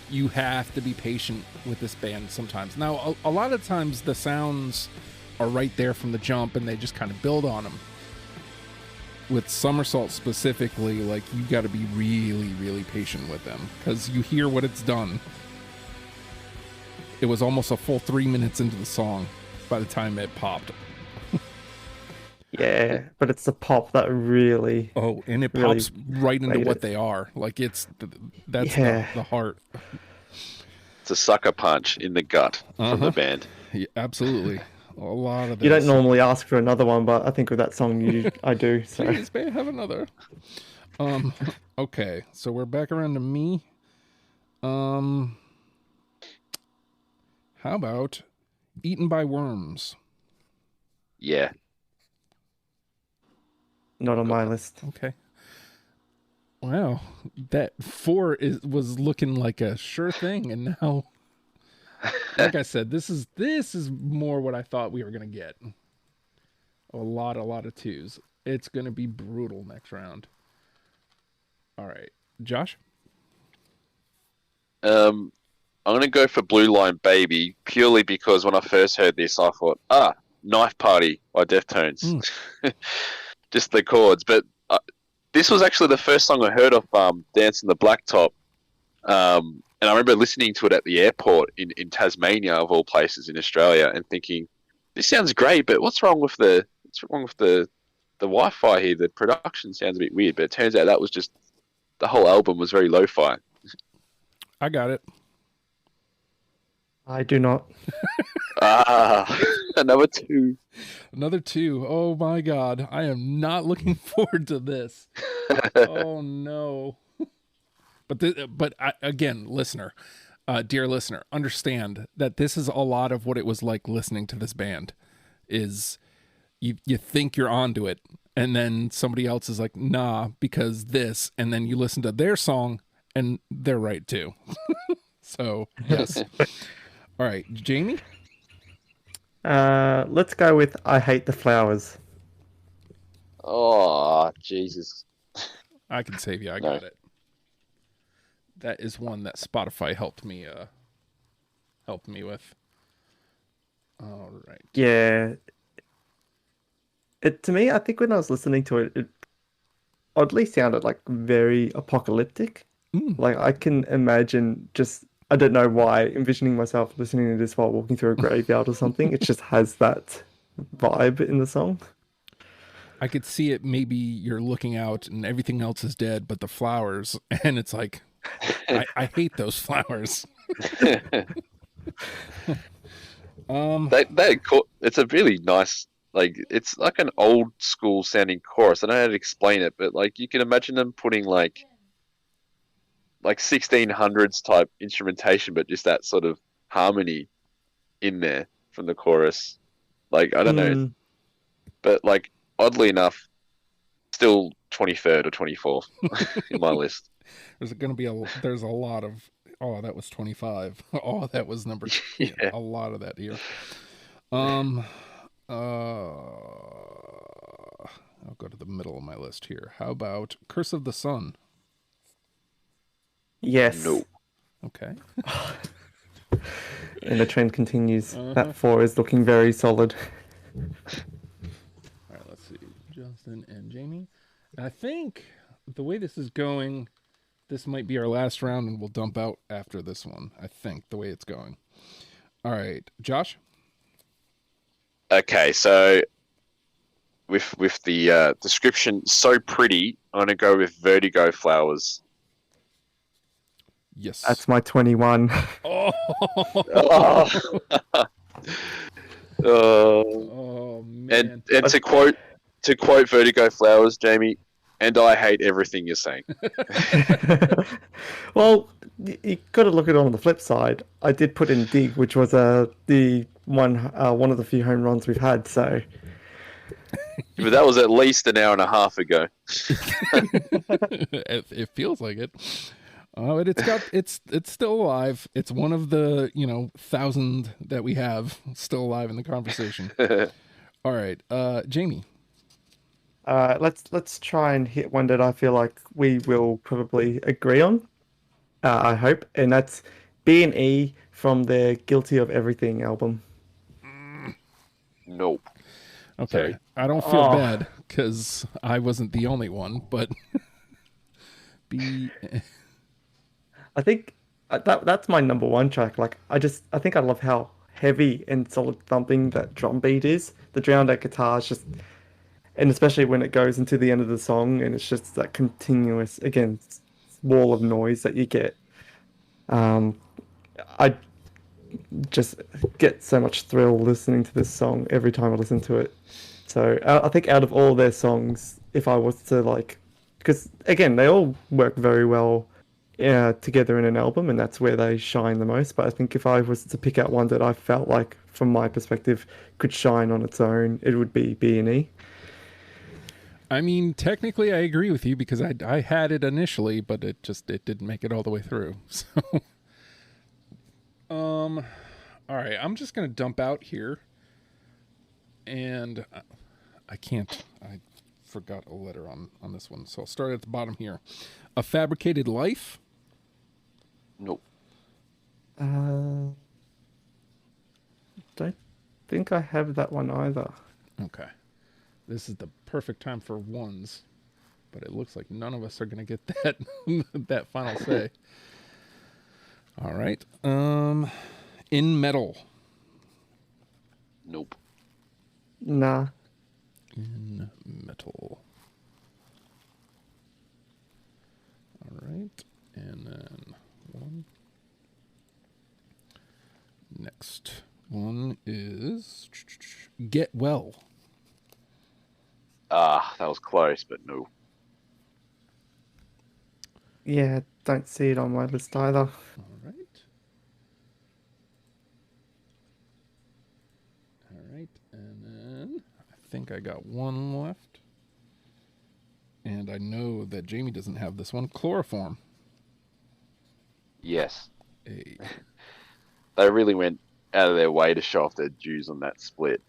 S2: you have to be patient with this band sometimes. Now, a lot of times the sounds are right there from the jump and they just kind of build on them. With Somersault specifically, like you got to be really, really patient with them because you hear what it's done. It was almost a full 3 minutes into the song by the time it popped.
S4: Yeah, but it's the pop that really.
S2: Oh, and it
S4: really
S2: pops right into
S4: made
S2: what
S4: it.
S2: they are. Like that's
S4: Yeah.
S2: the heart.
S3: It's a sucker punch in the gut from the band.
S2: Yeah, absolutely. A lot of this.
S4: You don't normally ask for another one, but I think with that song I do. So
S2: Please, may I have another? Okay, so we're back around to me. How about Eaten by Worms?
S3: Yeah.
S4: not on my list.
S2: Okay. Wow, that 4 was looking like a sure thing, and now, like I said, this is more what I thought we were gonna get. A lot of 2s. It's gonna be brutal next round. All right, Josh.
S3: I'm gonna go for Blue Line Baby purely because when I first heard this, I thought, Knife Party by Deftones, just the chords. But this was actually the first song I heard of Dance in the Blacktop, and I remember listening to it at the airport in Tasmania, of all places in Australia, and thinking, this sounds great, but what's wrong with the Wi-Fi here? The production sounds a bit weird. But it turns out that was just the whole album was very lo-fi.
S2: I got it.
S4: I do not.
S3: Another 2.
S2: Another 2. Oh my God. I am not looking forward to this. Oh no. But again, listener, dear listener, understand that this is a lot of what it was like listening to this band. Is you think you're onto it, and then somebody else is like, nah, because this, and then you listen to their song, and they're right too. So yes. All right, Jamie.
S4: Let's go with I Hate the Flowers.
S3: Oh, Jesus.
S2: I can save you. I got it. That is one that Spotify helped me with. All right.
S4: Yeah. To me, I think when I was listening to it, it oddly sounded like very apocalyptic. Like I can imagine I don't know why, envisioning myself listening to this while walking through a graveyard or something. It just has that vibe in the song.
S2: I could see it. Maybe you're looking out and everything else is dead, but the flowers, and it's like, I hate those flowers.
S3: It's a really nice, like, it's like an old school sounding chorus. I don't know how to explain it, but like you can imagine them putting like 1600s type instrumentation, but just that sort of harmony in there from the chorus. Like, I don't know,
S4: Mm,
S3: but like oddly enough, still 23rd or 24th in my list.
S2: There's a lot of, oh, that was 25. Oh, that was number, yeah,
S3: Yeah.
S2: a lot of that here. Um, I'll go to the middle of my list here. How about Curse of the Sun?
S4: yes.
S3: No.
S2: Okay.
S4: And the trend continues.
S2: Uh-huh.
S4: That 4 is looking very solid.
S2: All right, let's see. Justin and Jamie. And I think the way this is going, this might be our last round and we'll dump out after this one. I think the way it's going. All right, Josh?
S3: Okay, so with the description so pretty, I'm gonna go with Vertigo Flowers.
S2: Yes.
S4: That's my 21.
S2: Oh,
S3: Oh,
S2: oh man.
S3: and to quote Vertigo Flowers, Jamie, and I hate everything you're saying.
S4: Well, you got to look at it on the flip side. I did put in Dig, which was the one of the few home runs we've had. So
S3: But that was at least an hour and a half ago.
S2: It feels like it. But it's still alive. It's one of the 1,000 that we have still alive in the conversation. All right, Jamie.
S4: let's try and hit one that I feel like we will probably agree on. I hope, and that's B&E from their Guilty of Everything album.
S3: Nope.
S2: Okay,
S3: Sorry.
S2: I don't feel
S4: Oh.
S2: bad because I wasn't the only one, but B.
S4: I think that's my number one track. Like I think I love how heavy and solid thumping that drum beat is. The drowned out guitar is just, and especially when it goes into the end of the song and it's just that continuous again wall of noise that you get. I just get so much thrill listening to this song every time I listen to it. So I think out of all their songs, if I was to like, because again they all work very well together in an album, and that's where they shine the most. But I think if I was to pick out one that I felt like, from my perspective, could shine on its own, it would be B&E.
S2: I mean, technically, I agree with you because I had it initially, but it didn't make it all the way through. So, all right, I'm just gonna dump out here, and I can't. I forgot a letter on this one, so I'll start at the bottom here. A Fabricated Life.
S3: Nope.
S4: Don't think I have that one either.
S2: Okay, this is the perfect time for ones, but it looks like none of us are gonna get that that final say. All right. In Metal.
S3: Nope.
S4: Nah.
S2: In Metal. All right. And then one. Next one is Get Well.
S3: Ah, that was close, but no.
S4: Yeah, don't see it on my list either.
S2: All right. All right. And then I think I got one left. And I know that Jamie doesn't have this one. Chloroform.
S3: Yes.
S2: A
S3: They really went out of their way to show off their dues on that split.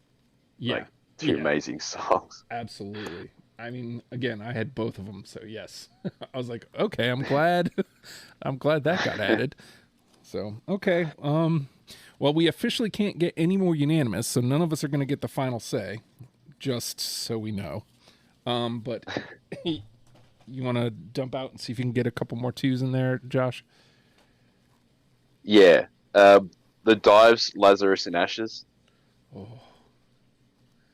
S2: yeah.
S3: Like, two
S2: Yeah.
S3: amazing songs.
S2: Absolutely. I mean, again, I had both of them, so yes. I was like, okay, I'm glad I'm glad that got added. So, okay. Well, we officially can't get any more unanimous, so none of us are going to get the final say, just so we know. But you want to dump out and see if you can get a couple more twos in there, Josh?
S3: Yeah. The Dives, Lazarus in Ashes.
S2: Oh.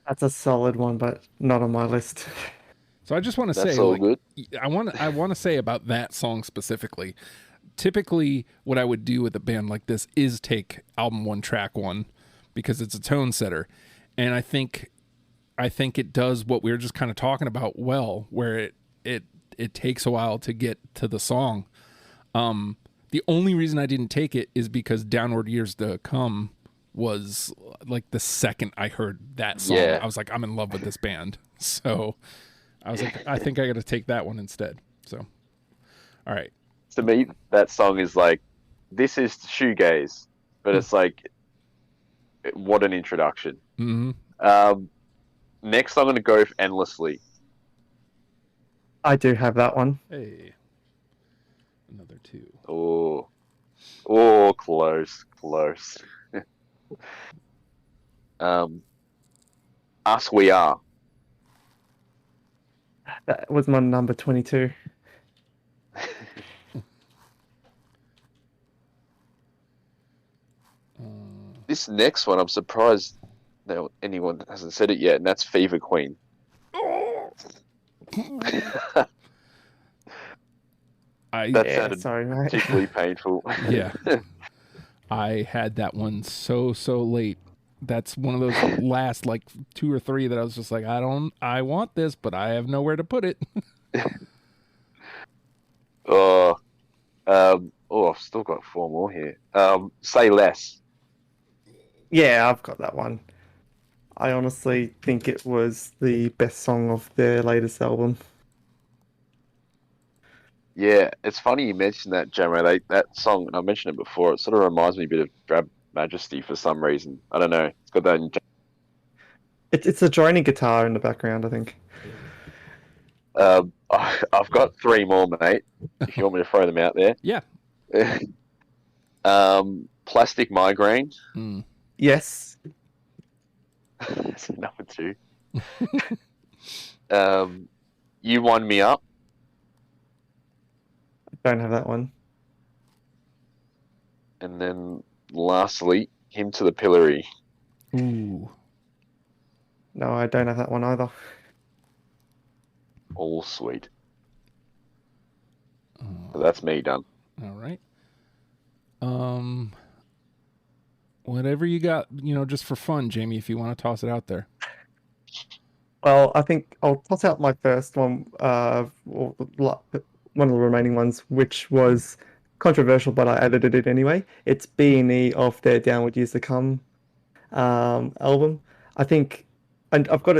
S4: That's a solid one, but not on my list.
S2: So I just want to
S3: That's
S2: say,
S3: all
S2: like,
S3: good.
S2: I want to say about that song specifically. typically what I would do with a band like this is take album 1, track 1, because it's a tone setter. And I think it does what we were just kind of talking about well, where it takes a while to get to the song. The only reason I didn't take it is because Downward Years to Come was like the second I heard that song, I was like, I'm in love with this band. So I was like, I think I got to take that one instead. So, all right.
S3: To me, that song is like, this is shoegaze, but it's like, what an introduction.
S2: Mm-hmm.
S3: Next, I'm going to go Endlessly.
S4: I do have that one.
S2: Hey, another 2.
S3: Oh, close. Us We Are.
S4: That was my number 22.
S3: This next one, I'm surprised anyone hasn't said it yet, and that's Fever Queen. Sounded
S4: sorry, mate.
S3: particularly painful.
S2: Yeah. I had that one so late. That's one of those last like 2 or 3 that I was just like, I want this, but I have nowhere to put it.
S3: I've still got 4 more here. Say Less.
S4: Yeah, I've got that one. I honestly think it was the best song of their latest album.
S3: Yeah, it's funny you mentioned that, Jamo. That song, and I mentioned it before, it sort of reminds me a bit of Drab Majesty for some reason. I don't know. It's got that.
S4: It's a droning guitar in the background, I think.
S3: I've got 3 more, mate. If you want me to throw them out there.
S2: Yeah.
S3: Plastic Migraine.
S4: Yes.
S3: That's number 2. You Wind Me Up.
S4: Don't have that one.
S3: And then lastly, Hymn to the Pillory.
S2: Ooh.
S4: No, I don't have that one either.
S3: All sweet. So that's me done.
S2: All right. Whatever you got, just for fun, Jamie, if you want to toss it out there.
S4: Well, I think I'll toss out my first one, one of the remaining ones, which was controversial, but I added it in anyway. It's B&E off their Downward Years to Come album. I think, and I've got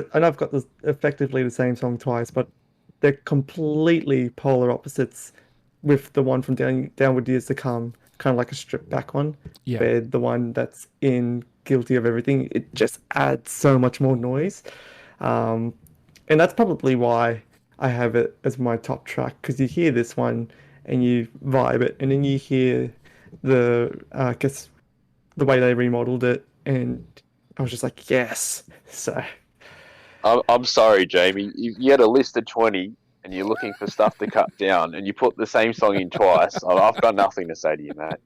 S4: effectively the same song twice, but they're completely polar opposites. With the one from Downward Years to Come, kind of like a stripped back one.
S2: Yeah.
S4: Where the one that's in Guilty of Everything, it just adds so much more noise. And that's probably why I have it as my top track, because you hear this one and you vibe it, and then you hear the way they remodeled it, and I was just like, yes. So
S3: I'm sorry, Jamie. You had a list of 20 and you're looking for stuff to cut down, and you put the same song in twice. I've got nothing to say to you, Matt.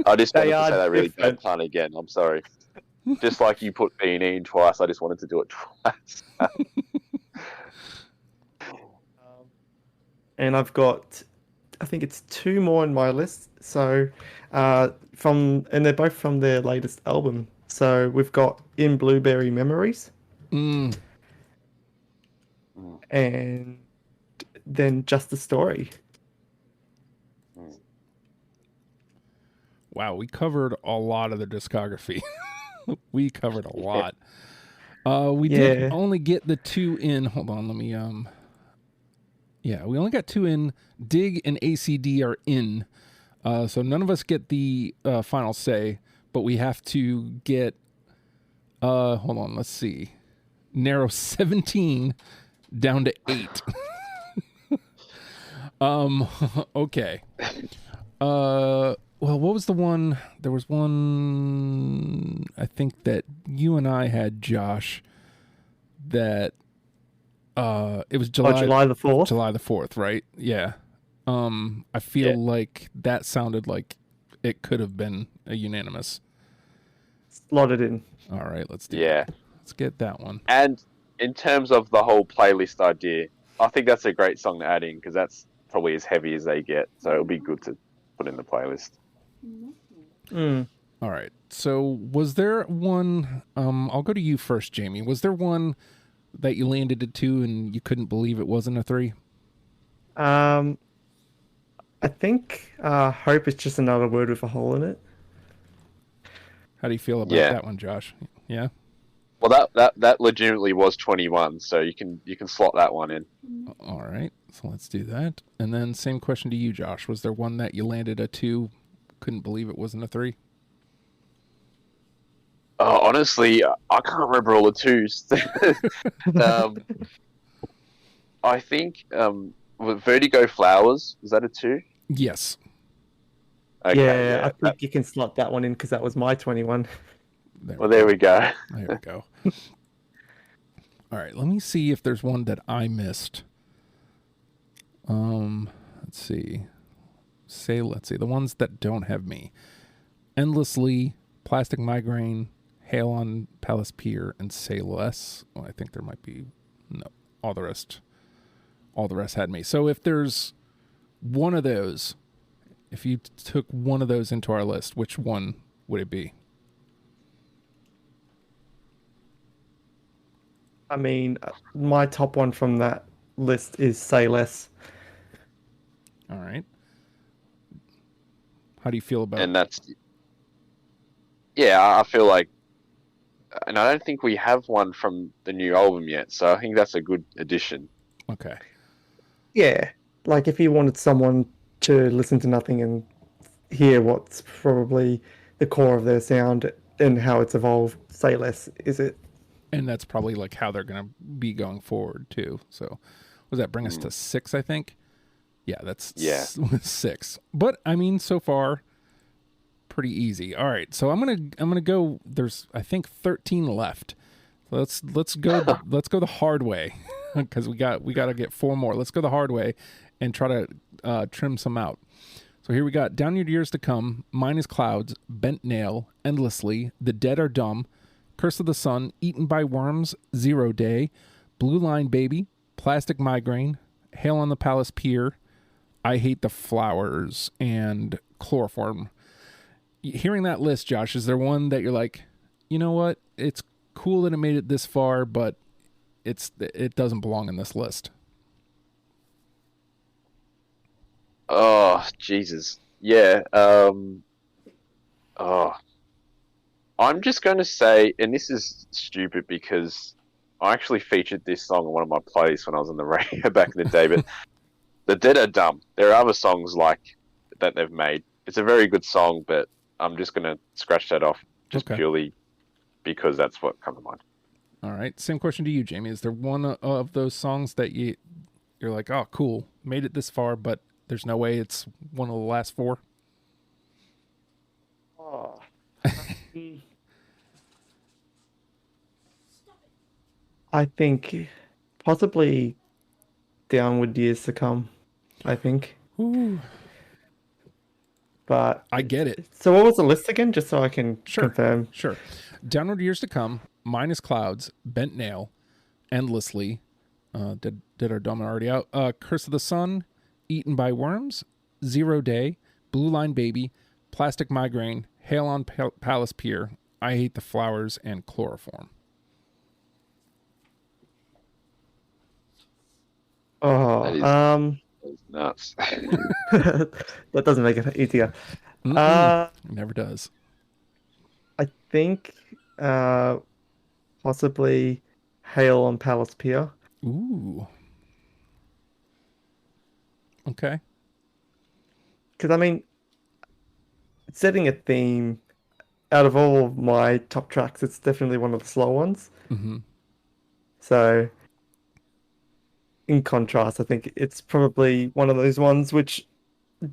S3: I just wanted to say that really bad pun again. I'm sorry. Just like you put B&E in twice, I just wanted to do it twice.
S4: And I've got, I think it's 2 more on my list. So, and they're both from their latest album. So we've got In Blueberry Memories. And then Just a Story.
S2: Wow, we covered a lot of the discography. We covered a lot. We did only get the 2 in. Hold on, let me. Yeah, we only got 2 in. Dig and ACD are in. So none of us get the final say, but we have to get. Hold on, let's see. Narrow 17 down to 8. Okay. Well, what was the one? There was one, I think, that you and I had, Josh, that it was
S4: July the 4th.
S2: July the 4th, right? Yeah. I feel like that sounded like it could have been a unanimous.
S4: Slotted in.
S2: All right, let's do
S3: Yeah.
S2: Let's get that one.
S3: And in terms of the whole playlist idea, I think that's a great song to add in, because probably as heavy as they get. So it'll be good to put in the playlist.
S4: Mm.
S2: All right. So was there one? I'll go to you first, Jamie. Was there one that you landed at 2 and you couldn't believe it wasn't a 3?
S4: I think hope is just another word with a hole in it.
S2: How do you feel about
S3: Yeah.
S2: that one, Josh? Yeah.
S3: Well, that legitimately was 21, so you can slot that one in.
S2: All right. So let's do that. And then same question to you, Josh. Was there one that you landed at 2, couldn't believe it wasn't a 3?
S3: Honestly, I can't remember all the twos. I think with Vertigo Flowers, was that a 2?
S2: Yes.
S3: Okay,
S4: Yeah, I think you can slot that one in because that was my 21.
S3: There we go.
S2: There we go. All right, let me see if there's one that I missed. Let's see. Let's see. The ones that don't have me. Endlessly, Plastic Migraine, Hail on Palace Pier, and Say Less. Oh, I think there might be all the rest had me. So if there's one of those, if you took one of those into our list, which one would it be?
S4: I mean, my top one from that list is Say Less.
S2: All right. How do you feel about
S3: And that's, yeah, I feel like, and I don't think we have one from the new album yet, so I think that's a good addition.
S2: Okay.
S4: Yeah, like if you wanted someone to listen to nothing and hear what's probably the core of their sound and how it's evolved, Say Less is it.
S2: And that's probably like how they're going to be going forward too. So does that bring us to 6, I think? Yeah, that's 6. But I mean, so far pretty easy. All right. So I'm going to go, there's I think 13 left. Let's go the hard way cuz we got to get 4 more. Let's go the hard way and try to trim some out. So here we got Down Your Years to Come, Minus Clouds, Bent Nail, Endlessly, The Dead Are Dumb, Curse of the Sun, Eaten by Worms, 0 Day, Blue Line Baby, Plastic Migraine, Hail on the Palace Pier, I Hate the Flowers, and Chloroform. Hearing that list, Josh, is there one that you're like, you know what? It's cool that it made it this far, but it doesn't belong in this list.
S3: Oh, Jesus. Yeah. I'm just going to say, and this is stupid because I actually featured this song on one of my playlists when I was on the radio back in the day, but The Dead Are Dumb. There are other songs like that they've made. It's a very good song, but I'm just going to scratch that off just purely because that's what comes to mind.
S2: All right. Same question to you, Jamie. Is there one of those songs that you're like, oh, cool, made it this far, but there's no way it's one of the last 4?
S4: Oh. I think possibly Downward Years to Come, I think.
S2: Ooh.
S4: But
S2: I get it.
S4: So what was the list again, just so I can confirm?
S2: Sure. Downward Years to Come, Minus Clouds, Bent Nail, Endlessly, did our dumb already out, Curse of the Sun, Eaten by Worms, 0 Day, Blue Line Baby, Plastic Migraine, Hail on Palace Pier, I Hate the Flowers, and Chloroform.
S4: Oh,
S3: that is nuts.
S4: that doesn't make it easier.
S2: It never does.
S4: I think possibly Hail on Palace Pier.
S2: Ooh. Okay.
S4: Because, I mean, setting a theme, out of all of my top tracks, it's definitely one of the slow ones.
S2: Mm-hmm.
S4: So, in contrast, I think it's probably one of those ones which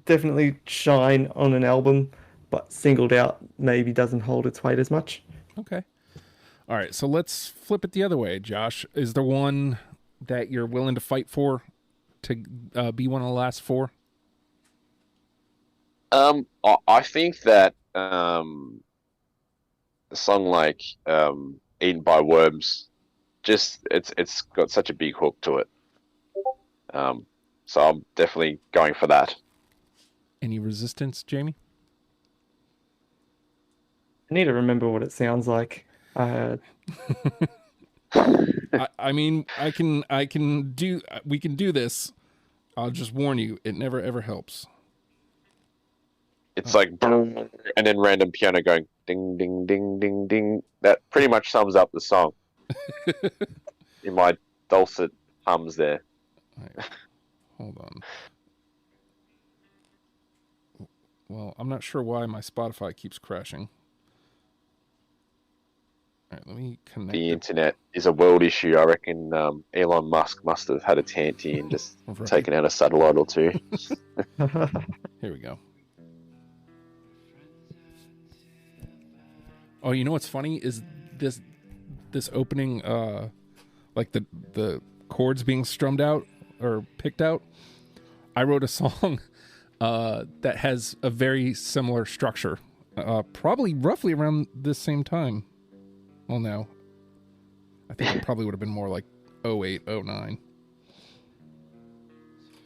S4: definitely shine on an album, but singled out maybe doesn't hold its weight as much.
S2: Okay. All right, so let's flip it the other way, Josh. Is there one that you're willing to fight for to be one of the last 4?
S3: I think that a song like "Eaten by Worms," just it's got such a big hook to it. So I'm definitely going for that.
S2: Any resistance, Jamie?
S4: I need to remember what it sounds like. Uh,
S2: I mean, I can do. We can do this. I'll just warn you, it never ever helps.
S3: It's like, boom, and then random piano going ding, ding, ding, ding, ding. That pretty much sums up the song in my dulcet hums there.
S2: All right, hold on. Well, I'm not sure why my Spotify keeps crashing. All right, let me connect.
S3: The internet is a world issue. I reckon Elon Musk must have had a tanty and just
S2: Right.
S3: taken out a satellite or two.
S2: Here we go. Oh, you know what's funny is this opening, like the chords being strummed out or picked out. I wrote a song that has a very similar structure, probably roughly around this same time. Well, no, I think it probably would have been more like 08, 09.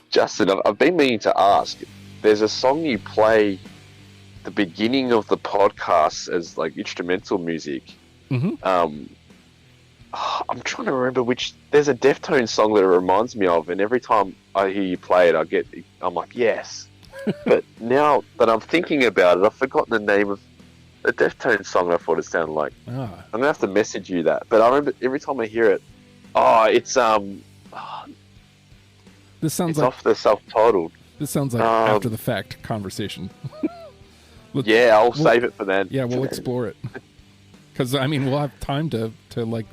S3: Justin, I've been meaning to ask. There's a song you play the beginning of the podcast as like instrumental music.
S2: Mm-hmm.
S3: I'm trying to remember which. There's a Deftones song that it reminds me of, and every time I hear you play it, I'm like, yes. But now that I'm thinking about it, I've forgotten the name of the Deftones song I thought it sounded like.
S2: Ah,
S3: I'm gonna have to message you that. But I remember every time I hear it, it's
S2: this sounds
S3: it's
S2: like
S3: off the self-titled.
S2: after the fact conversation.
S3: Yeah, I'll save it for then.
S2: Yeah, we'll explore it. Because, I mean, we'll have time to like...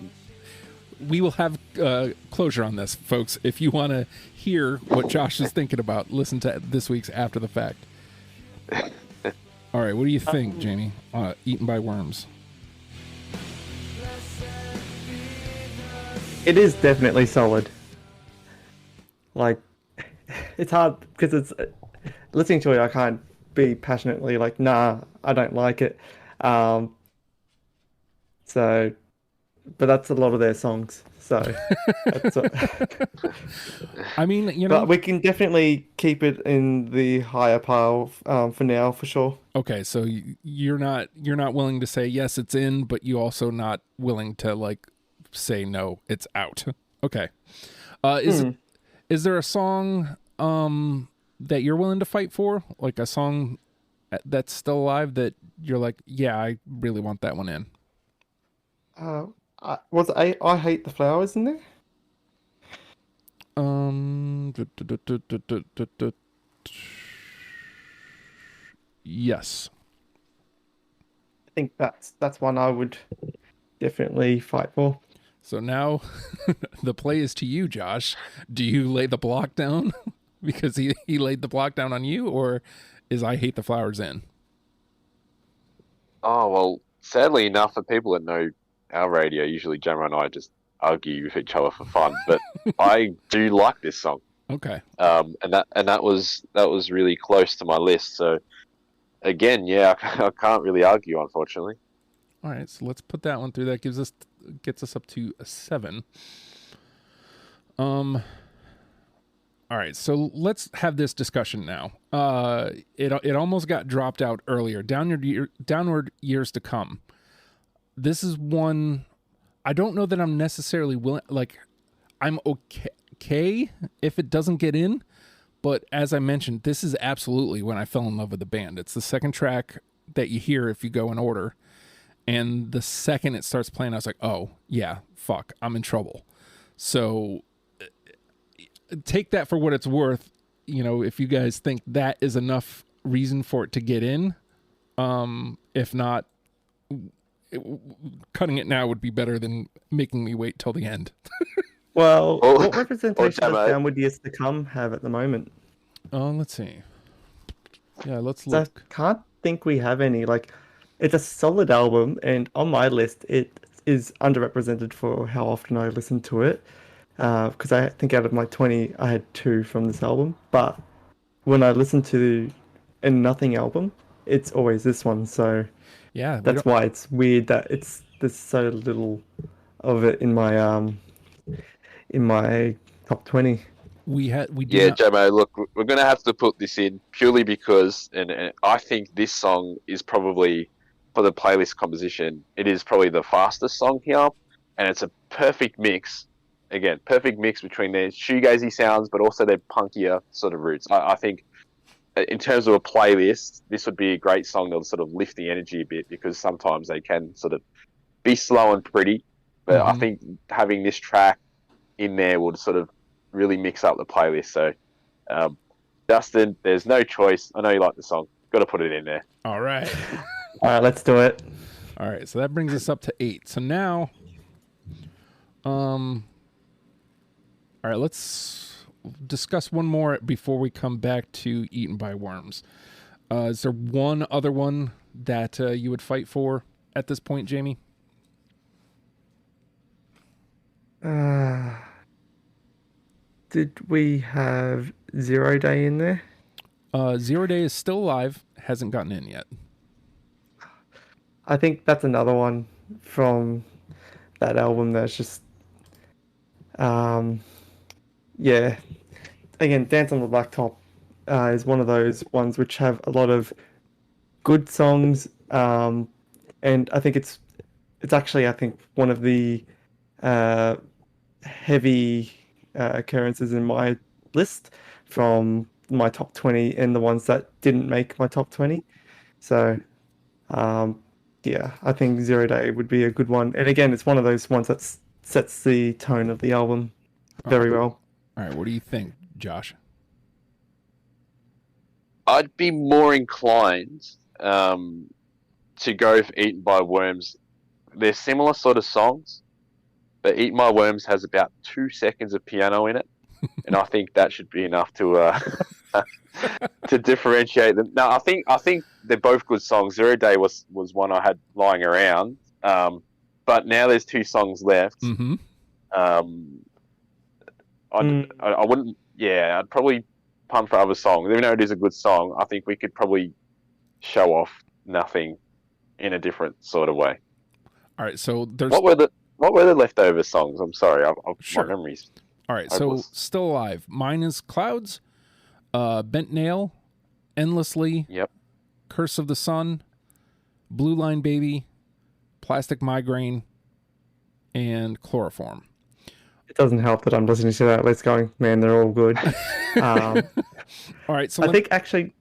S2: We will have closure on this, folks. If you want to hear what Josh is thinking about, listen to this week's After the Fact. All right, what do you think, Jamie? Eaten by Worms.
S4: It is definitely solid. Like, it's hard because it's listening to it. I can't be passionately like, nah, I don't like it. So, but that's a lot of their songs. So, that's
S2: I mean, you know.
S4: but we can definitely keep it in the higher pile for now, for sure.
S2: Okay, so you're not willing to say yes, it's in, but you also not willing to like say no, it's out. Okay. Is there a song that you're willing to fight for, like a song that's still alive that you're like, yeah, I really want that one in?
S4: Was I Hate the Flowers in there?
S2: Yes.
S4: I think that's one I would definitely fight for.
S2: So now the play is to you, Josh. Do you lay the block down because he laid the block down on you, or is I Hate the Flowers in?
S3: Oh, well, sadly enough, for people that know our radio, usually Jammer and I just argue with each other for fun. But I do like this song.
S2: Okay.
S3: And that was really close to my list. So again, yeah, I can't really argue, unfortunately.
S2: All right, so let's put that one through. That gets us up to a 7. All right, so let's have this discussion now. It almost got dropped out earlier. Downward Years to Come. This is one I don't know that I'm necessarily willing. Like, I'm okay if it doesn't get in, but as I mentioned, this is absolutely when I fell in love with the band. It's the second track that you hear if you go in order. And the second it starts playing, I was like, oh, yeah, fuck, I'm in trouble. So take that for what it's worth. You know, if you guys think that is enough reason for it to get in, if not, cutting it now would be better than making me wait till the end.
S4: Well, what representation does Downward Years to Come have at the moment?
S2: Let's see. Yeah, let's
S4: So
S2: look.
S4: I can't think we have any. Like, it's a solid album, and on my list, it is underrepresented for how often I listen to it. Because I think out of my 20, I had 2 from this album. But when I listen to a Nothing album, it's always this one. So
S2: Yeah,
S4: that's why it's weird that there's so little of it in my top 20.
S2: We do
S3: Yeah,
S2: not.
S3: Jamo, look, we're going to have to put this in purely because, and I think this song is probably, for the playlist composition, it is probably the fastest song here, and it's a perfect mix. Again, perfect mix between their shoegazy sounds, but also their punkier sort of roots. I think, in terms of a playlist, this would be a great song to sort of lift the energy a bit because sometimes they can sort of be slow and pretty. But I
S2: Mhm.
S3: think having this track in there would sort of really mix up the playlist. So, um, Dustin, there's no choice. I know you like the song. Got to put it in there.
S2: All right.
S4: All right, let's do it.
S2: All right. So that brings us up to 8. So now, all right, let's discuss one more before we come back to Eaten by Worms. Is there one other one that you would fight for at this point, Jamie?
S4: Did we have Zero Day in there?
S2: 0 Day is still alive, hasn't gotten in yet.
S4: I think that's another one from that album that's just, yeah. Again, Dance on the Blacktop is one of those ones which have a lot of good songs, and I think it's actually, I think, one of the uh, heavy occurrences in my list from my top 20 and the ones that didn't make my top 20. So, um, yeah, I think Zero Day would be a good one. And again, it's one of those ones that sets the tone of the album very well.
S2: All right. What do you think, Josh?
S3: I'd be more inclined to go for Eaten by Worms. They're similar sort of songs, but Eaten by Worms has about 2 seconds of piano in it, and I think that should be enough to to differentiate them. No, I think they're both good songs. Zero Day was one I had lying around, but now there's 2 songs left.
S2: Mm-hmm.
S3: I wouldn't. Yeah, I'd probably punt for other songs. Even though it is a good song, I think we could probably show off Nothing in a different sort of way.
S2: All right. So there's.
S3: What were the leftover songs? I'm sorry,
S2: Sure.
S3: my memory's
S2: All right.
S3: hopeless.
S2: So still alive. Mine is Clouds, Bent Nail, Endlessly,
S3: Yep.
S2: Curse of the Sun, Blue Line Baby, Plastic Migraine, and Chloroform.
S4: It doesn't help that I'm listening to that list going, man, they're all good.
S2: All right. So
S4: I think actually,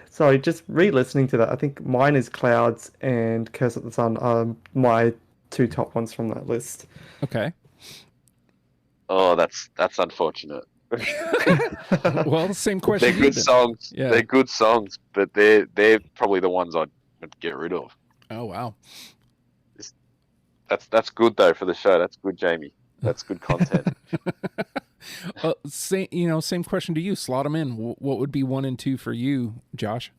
S4: sorry, just re-listening to that, I think mine is Clouds and Curse of the Sun are my 2 top ones from that list.
S2: Okay.
S3: Oh, that's unfortunate.
S2: Well, same question.
S3: They're good
S2: then.
S3: songs.
S2: Yeah.
S3: They're good songs, but they're probably the ones I'd get rid of.
S2: Oh wow.
S3: That's good though for the show. That's good, Jamie. That's good content.
S2: Same question to you. Slot them in. What would be 1 and 2 for you, Josh?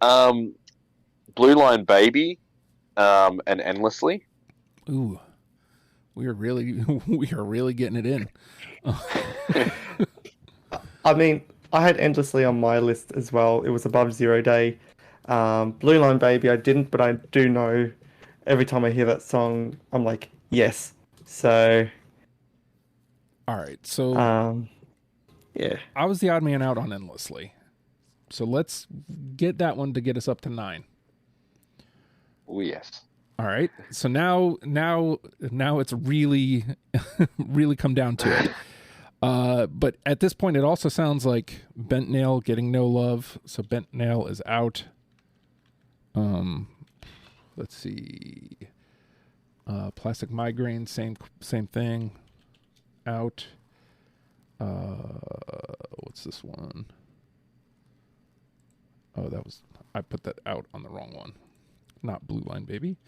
S3: Blue Line Baby, and Endlessly.
S2: Ooh, we are really getting it in.
S4: I mean, I had Endlessly on my list as well. It was above Zero Day. Blue Line Baby, I didn't, but I do know every time I hear that song, I'm like, yes. So,
S2: All right. So
S4: yeah.
S2: I was the odd man out on Endlessly. So let's get that one to get us up to 9.
S3: Oh yes.
S2: All right. So now it's really really come down to it. But at this point, it also sounds like Bent Nail getting no love. So Bent Nail is out. Let's see. Plastic Migraine, same thing. Out. What's this one? Oh, I put that out on the wrong one. Not Blue Line Baby.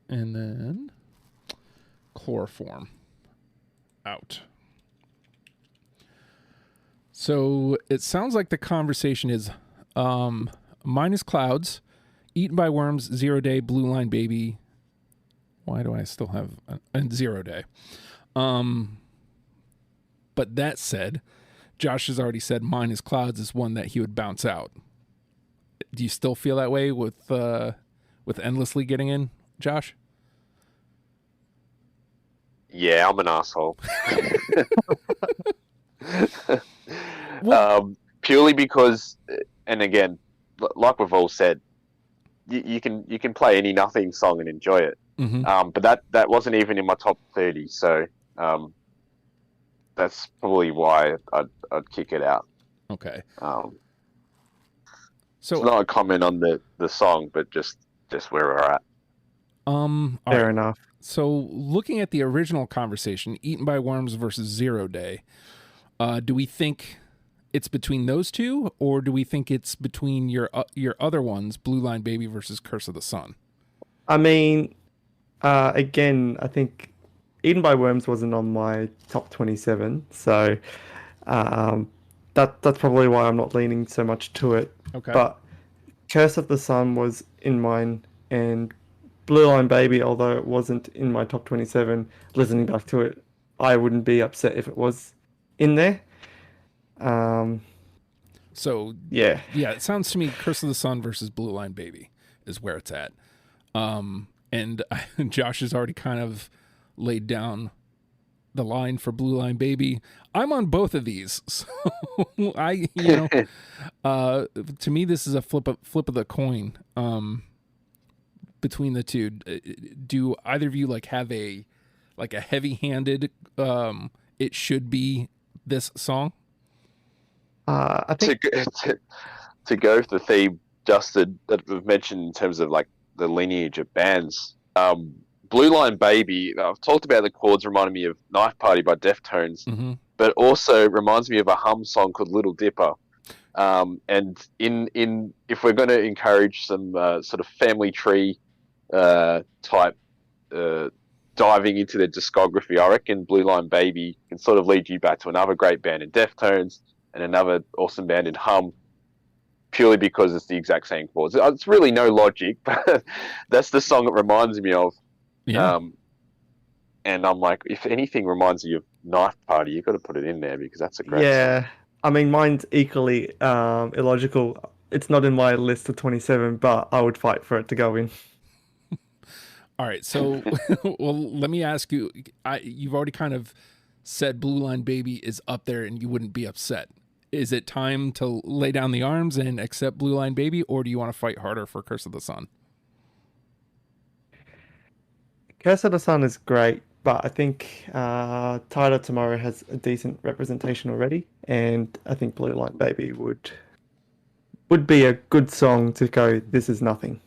S2: And then Chloroform. Out. So it sounds like the conversation is mine is Clouds, Eaten by Worms, 0 Day, Blue Line Baby. Why do I still have a 0 Day? But that said, Josh has already said mine is Clouds is one that he would bounce out. Do you still feel that way with Endlessly getting in, Josh?
S3: Yeah, I'm an asshole. Purely because, and again, like we've all said, you can play any Nothing song and enjoy it.
S2: Mm-hmm.
S3: But that wasn't even in my top 30, so that's probably why I'd kick it out.
S2: Okay.
S3: It's not a comment on the song, but just where we're at.
S4: Fair enough.
S2: So looking at the original conversation, Eaten by Worms versus Zero Day, do we think it's between those two, or do we think it's between your other ones, Blue Line Baby versus Curse of the Sun?
S4: I mean, again, I think Eaten by Worms wasn't on my top 27, so that's probably why I'm not leaning so much to it.
S2: Okay.
S4: But Curse of the Sun was in mine, and Blue Line Baby, although it wasn't in my top 27, listening back to it, I wouldn't be upset if it was in there.
S2: So
S4: yeah,
S2: it sounds to me Curse of the Sun versus Blue Line Baby is where it's at. And Josh has already kind of laid down the line for Blue Line Baby. I'm on both of these, so to me this is a flip of the coin between the two. Do either of you have a heavy-handed it should be this song?
S4: I think
S3: to go with the theme, Justin, that we've mentioned in terms of the lineage of bands. Blue Line Baby, I've talked about the chords reminding me of Knife Party by Deftones,
S2: mm-hmm.
S3: but also reminds me of a Hum song called Little Dipper. And in if we're going to encourage some sort of family tree type diving into their discography, I reckon Blue Line Baby can sort of lead you back to another great band in Deftones and another awesome band in Hum, purely because it's the exact same chords. It's really no logic, but that's the song it reminds me of.
S2: Yeah.
S3: And I'm like, if anything reminds you of Knife Party, you've got to put it in there because that's a great
S4: yeah.
S3: song.
S4: I mean, mine's equally illogical. It's not in my list of 27, but I would fight for it to go in.
S2: All right, so well, let me ask you. You've already kind of said Blue Line Baby is up there, and you wouldn't be upset. Is it time to lay down the arms and accept Blue Line Baby, or do you want to fight harder for Curse of the Sun?
S4: Curse of the Sun is great, but I think Tired Tomorrow has a decent representation already, and I think Blue Line Baby would be a good song to go, this is nothing.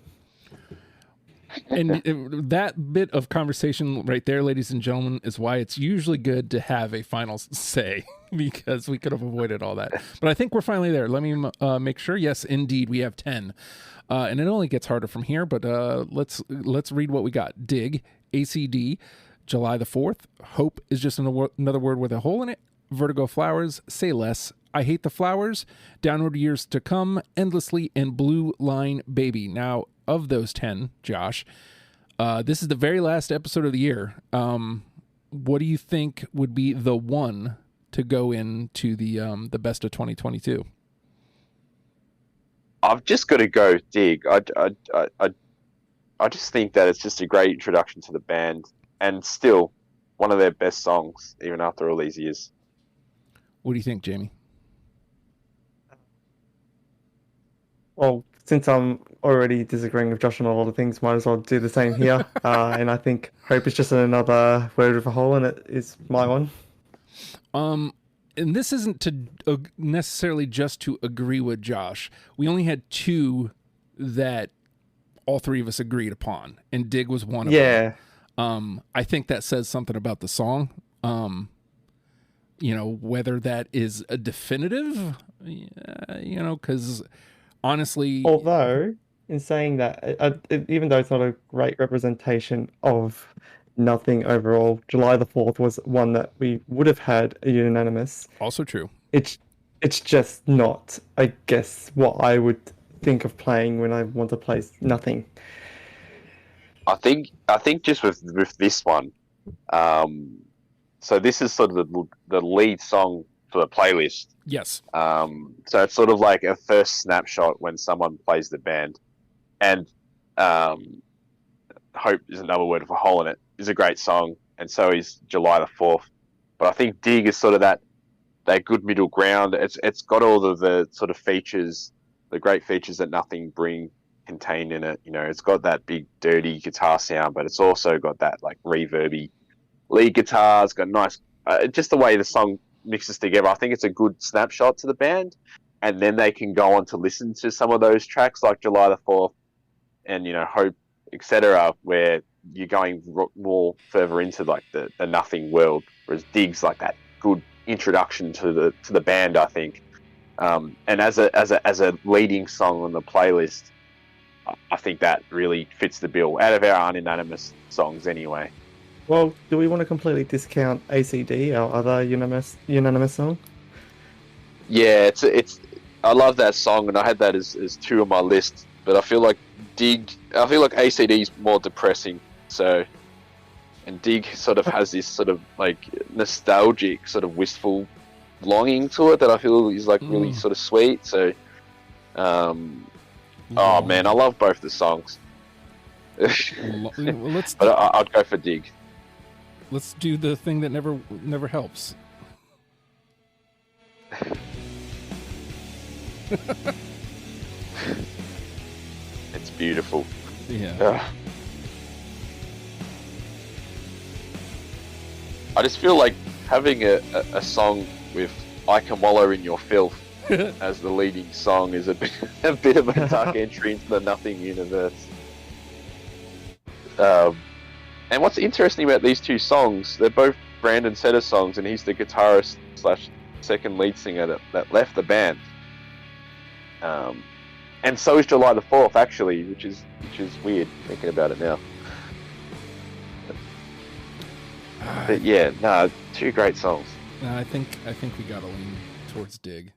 S2: And that bit of conversation right there, ladies and gentlemen, is why it's usually good to have a final say, because we could have avoided all that. But I think we're finally there. Let me make sure. Yes, indeed, we have 10. And it only gets harder from here, but let's read what we got. Dig, ACD, July the 4th. Hope is just another word with a hole in it. Vertigo Flowers, Say Less, I Hate the Flowers, Downward Years to Come, Endlessly, and Blue Line Baby. Now, of those 10, Josh, this is the very last episode of the year. What do you think would be the one to go into the best of 2022?
S3: I've just got to go Dig. I just think that it's just a great introduction to the band, and still one of their best songs, even after all these years.
S2: What do you think, Jamie?
S4: Well, since I'm already disagreeing with Josh on a lot of things, might as well do the same here. And I think Hope is just another word with a hole in it is my one.
S2: And this isn't to necessarily just to agree with Josh. We only had two that all three of us agreed upon, and Dig was one of them. I think that says something about the song. Whether that is a definitive, because honestly,
S4: although in saying that, even though it's not a great representation of nothing overall, July the 4th was one that we would have had a unanimous.
S2: Also true.
S4: It's just not, I guess, what I would think of playing when I want to play nothing.
S3: I think just with this one, so this is sort of the lead song for the playlist.
S2: Yes.
S3: So it's sort of like a first snapshot when someone plays the band, and Hope is another word for hole in it. Is a great song, and so is July the 4th. But I think Dig is sort of that good middle ground. It's got all of the sort of features, the great features that Nothing Bring contained in it. You know, it's got that big dirty guitar sound, but it's also got that like reverby lead guitar. It's got nice, just the way the song mixes together. I think it's a good snapshot to the band, and then they can go on to listen to some of those tracks like July the 4th and, you know, Hope, etc., where you're going more further into like the Nothing world, whereas Dig's like that good introduction to the band, I think. And as a leading song on the playlist, I think that really fits the bill out of our unanimous songs anyway.
S4: Well, do we want to completely discount ACD, our other unanimous song?
S3: Yeah, it's I love that song, and I had that as 2 on my list. But I feel like ACD is more depressing. So, and Dig sort of has this sort of like nostalgic, sort of wistful longing to it that I feel is like really sort of sweet. So, oh man, I love both the songs. But I'd go for Dig.
S2: Let's do the thing that never helps.
S3: It's beautiful.
S2: Yeah.
S3: I just feel like having a song with I Can Wallow in Your Filth as the leading song is a bit of a dark entry into the Nothing universe. And what's interesting about these 2 songs, they're both Brandon Setter songs, and he's the guitarist / second lead singer that left the band. And so is July the 4th, actually, which is weird thinking about it now. But yeah, no, 2 great songs.
S2: I think we gotta lean towards Dig.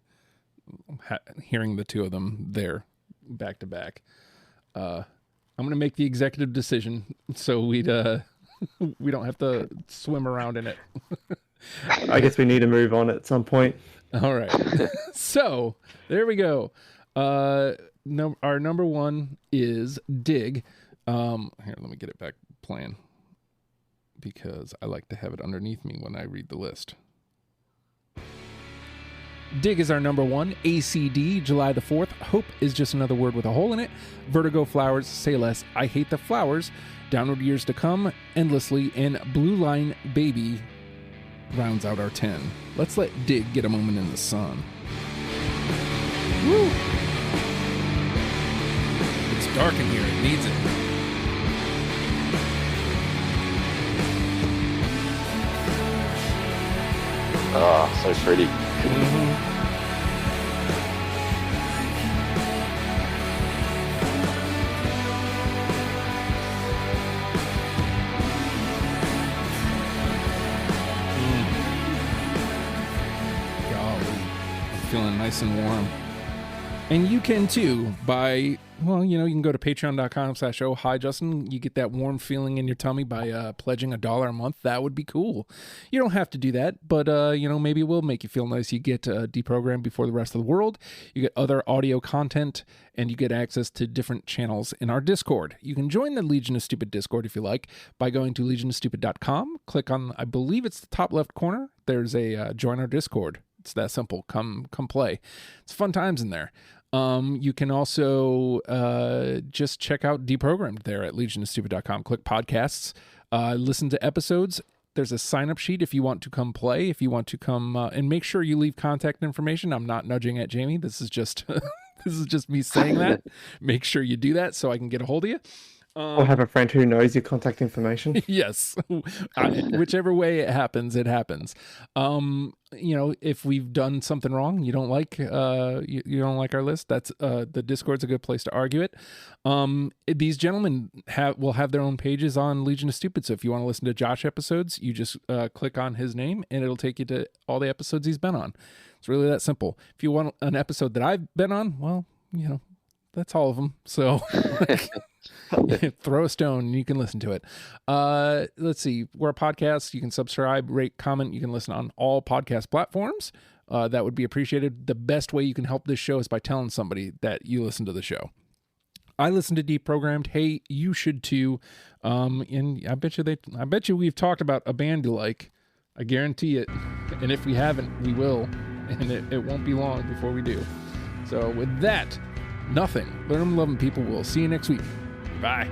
S2: Hearing the 2 of them there, back to back. I'm gonna make the executive decision so we don't have to swim around in it.
S4: I guess we need to move on at some point.
S2: All right. So there we go. Our number 1 is Dig. Here, let me get it back playing because I like to have it underneath me when I read the list. Dig is our number 1. ACD, July the 4th. Hope is just another word with a hole in it. Vertigo, Flowers, Say Less, I Hate the Flowers. Downward Years to Come, Endlessly, and Blue Line Baby rounds out our 10. Let's let Dig get a moment in the sun. Woo! It's dark in here. It needs it.
S3: Oh, so pretty.
S2: Feeling nice and warm. And you can too by, well, you can go to patreon.com/oh hi Justin. You get that warm feeling in your tummy by pledging $1 a month. That would be cool. You don't have to do that, but maybe it will make you feel nice. You get deprogrammed before the rest of the world. You get other audio content, and you get access to different channels in our Discord. You can join the Legion of Stupid Discord if you like by going to legionofstupid.com. Click on, I believe it's the top left corner. There's a join our Discord. It's that simple. Come play. It's fun times in there. You can also just check out Deprogrammed there at legionofstupid.com. Click podcasts. Listen to episodes. There's a sign-up sheet if you want to come play, if you want to come, and make sure you leave contact information. I'm not nudging at Jamie. This is just this is just me saying that. Make sure you do that so I can get a hold of you.
S4: Or have a friend who knows your contact information.
S2: Yes. Whichever way it happens, it happens. If we've done something wrong, you don't like you don't like our list, that's the Discord's a good place to argue it. These gentlemen will have their own pages on Legion of Stupid, so if you want to listen to Josh episodes, you just click on his name and it'll take you to all the episodes he's been on. It's really that simple. If you want an episode that I've been on, well, that's all of them. So throw a stone and you can listen to it. Let's see. We're a podcast. You can subscribe, rate, comment. You can listen on all podcast platforms. That would be appreciated. The best way you can help this show is by telling somebody that you listen to the show. I listen to Deprogrammed. Hey, you should too. And I bet you we've talked about a band you like. I guarantee it. And if we haven't, we will. And it won't be long before we do. So with that, nothing. Learn them, love them, people. We'll see you next week. Bye.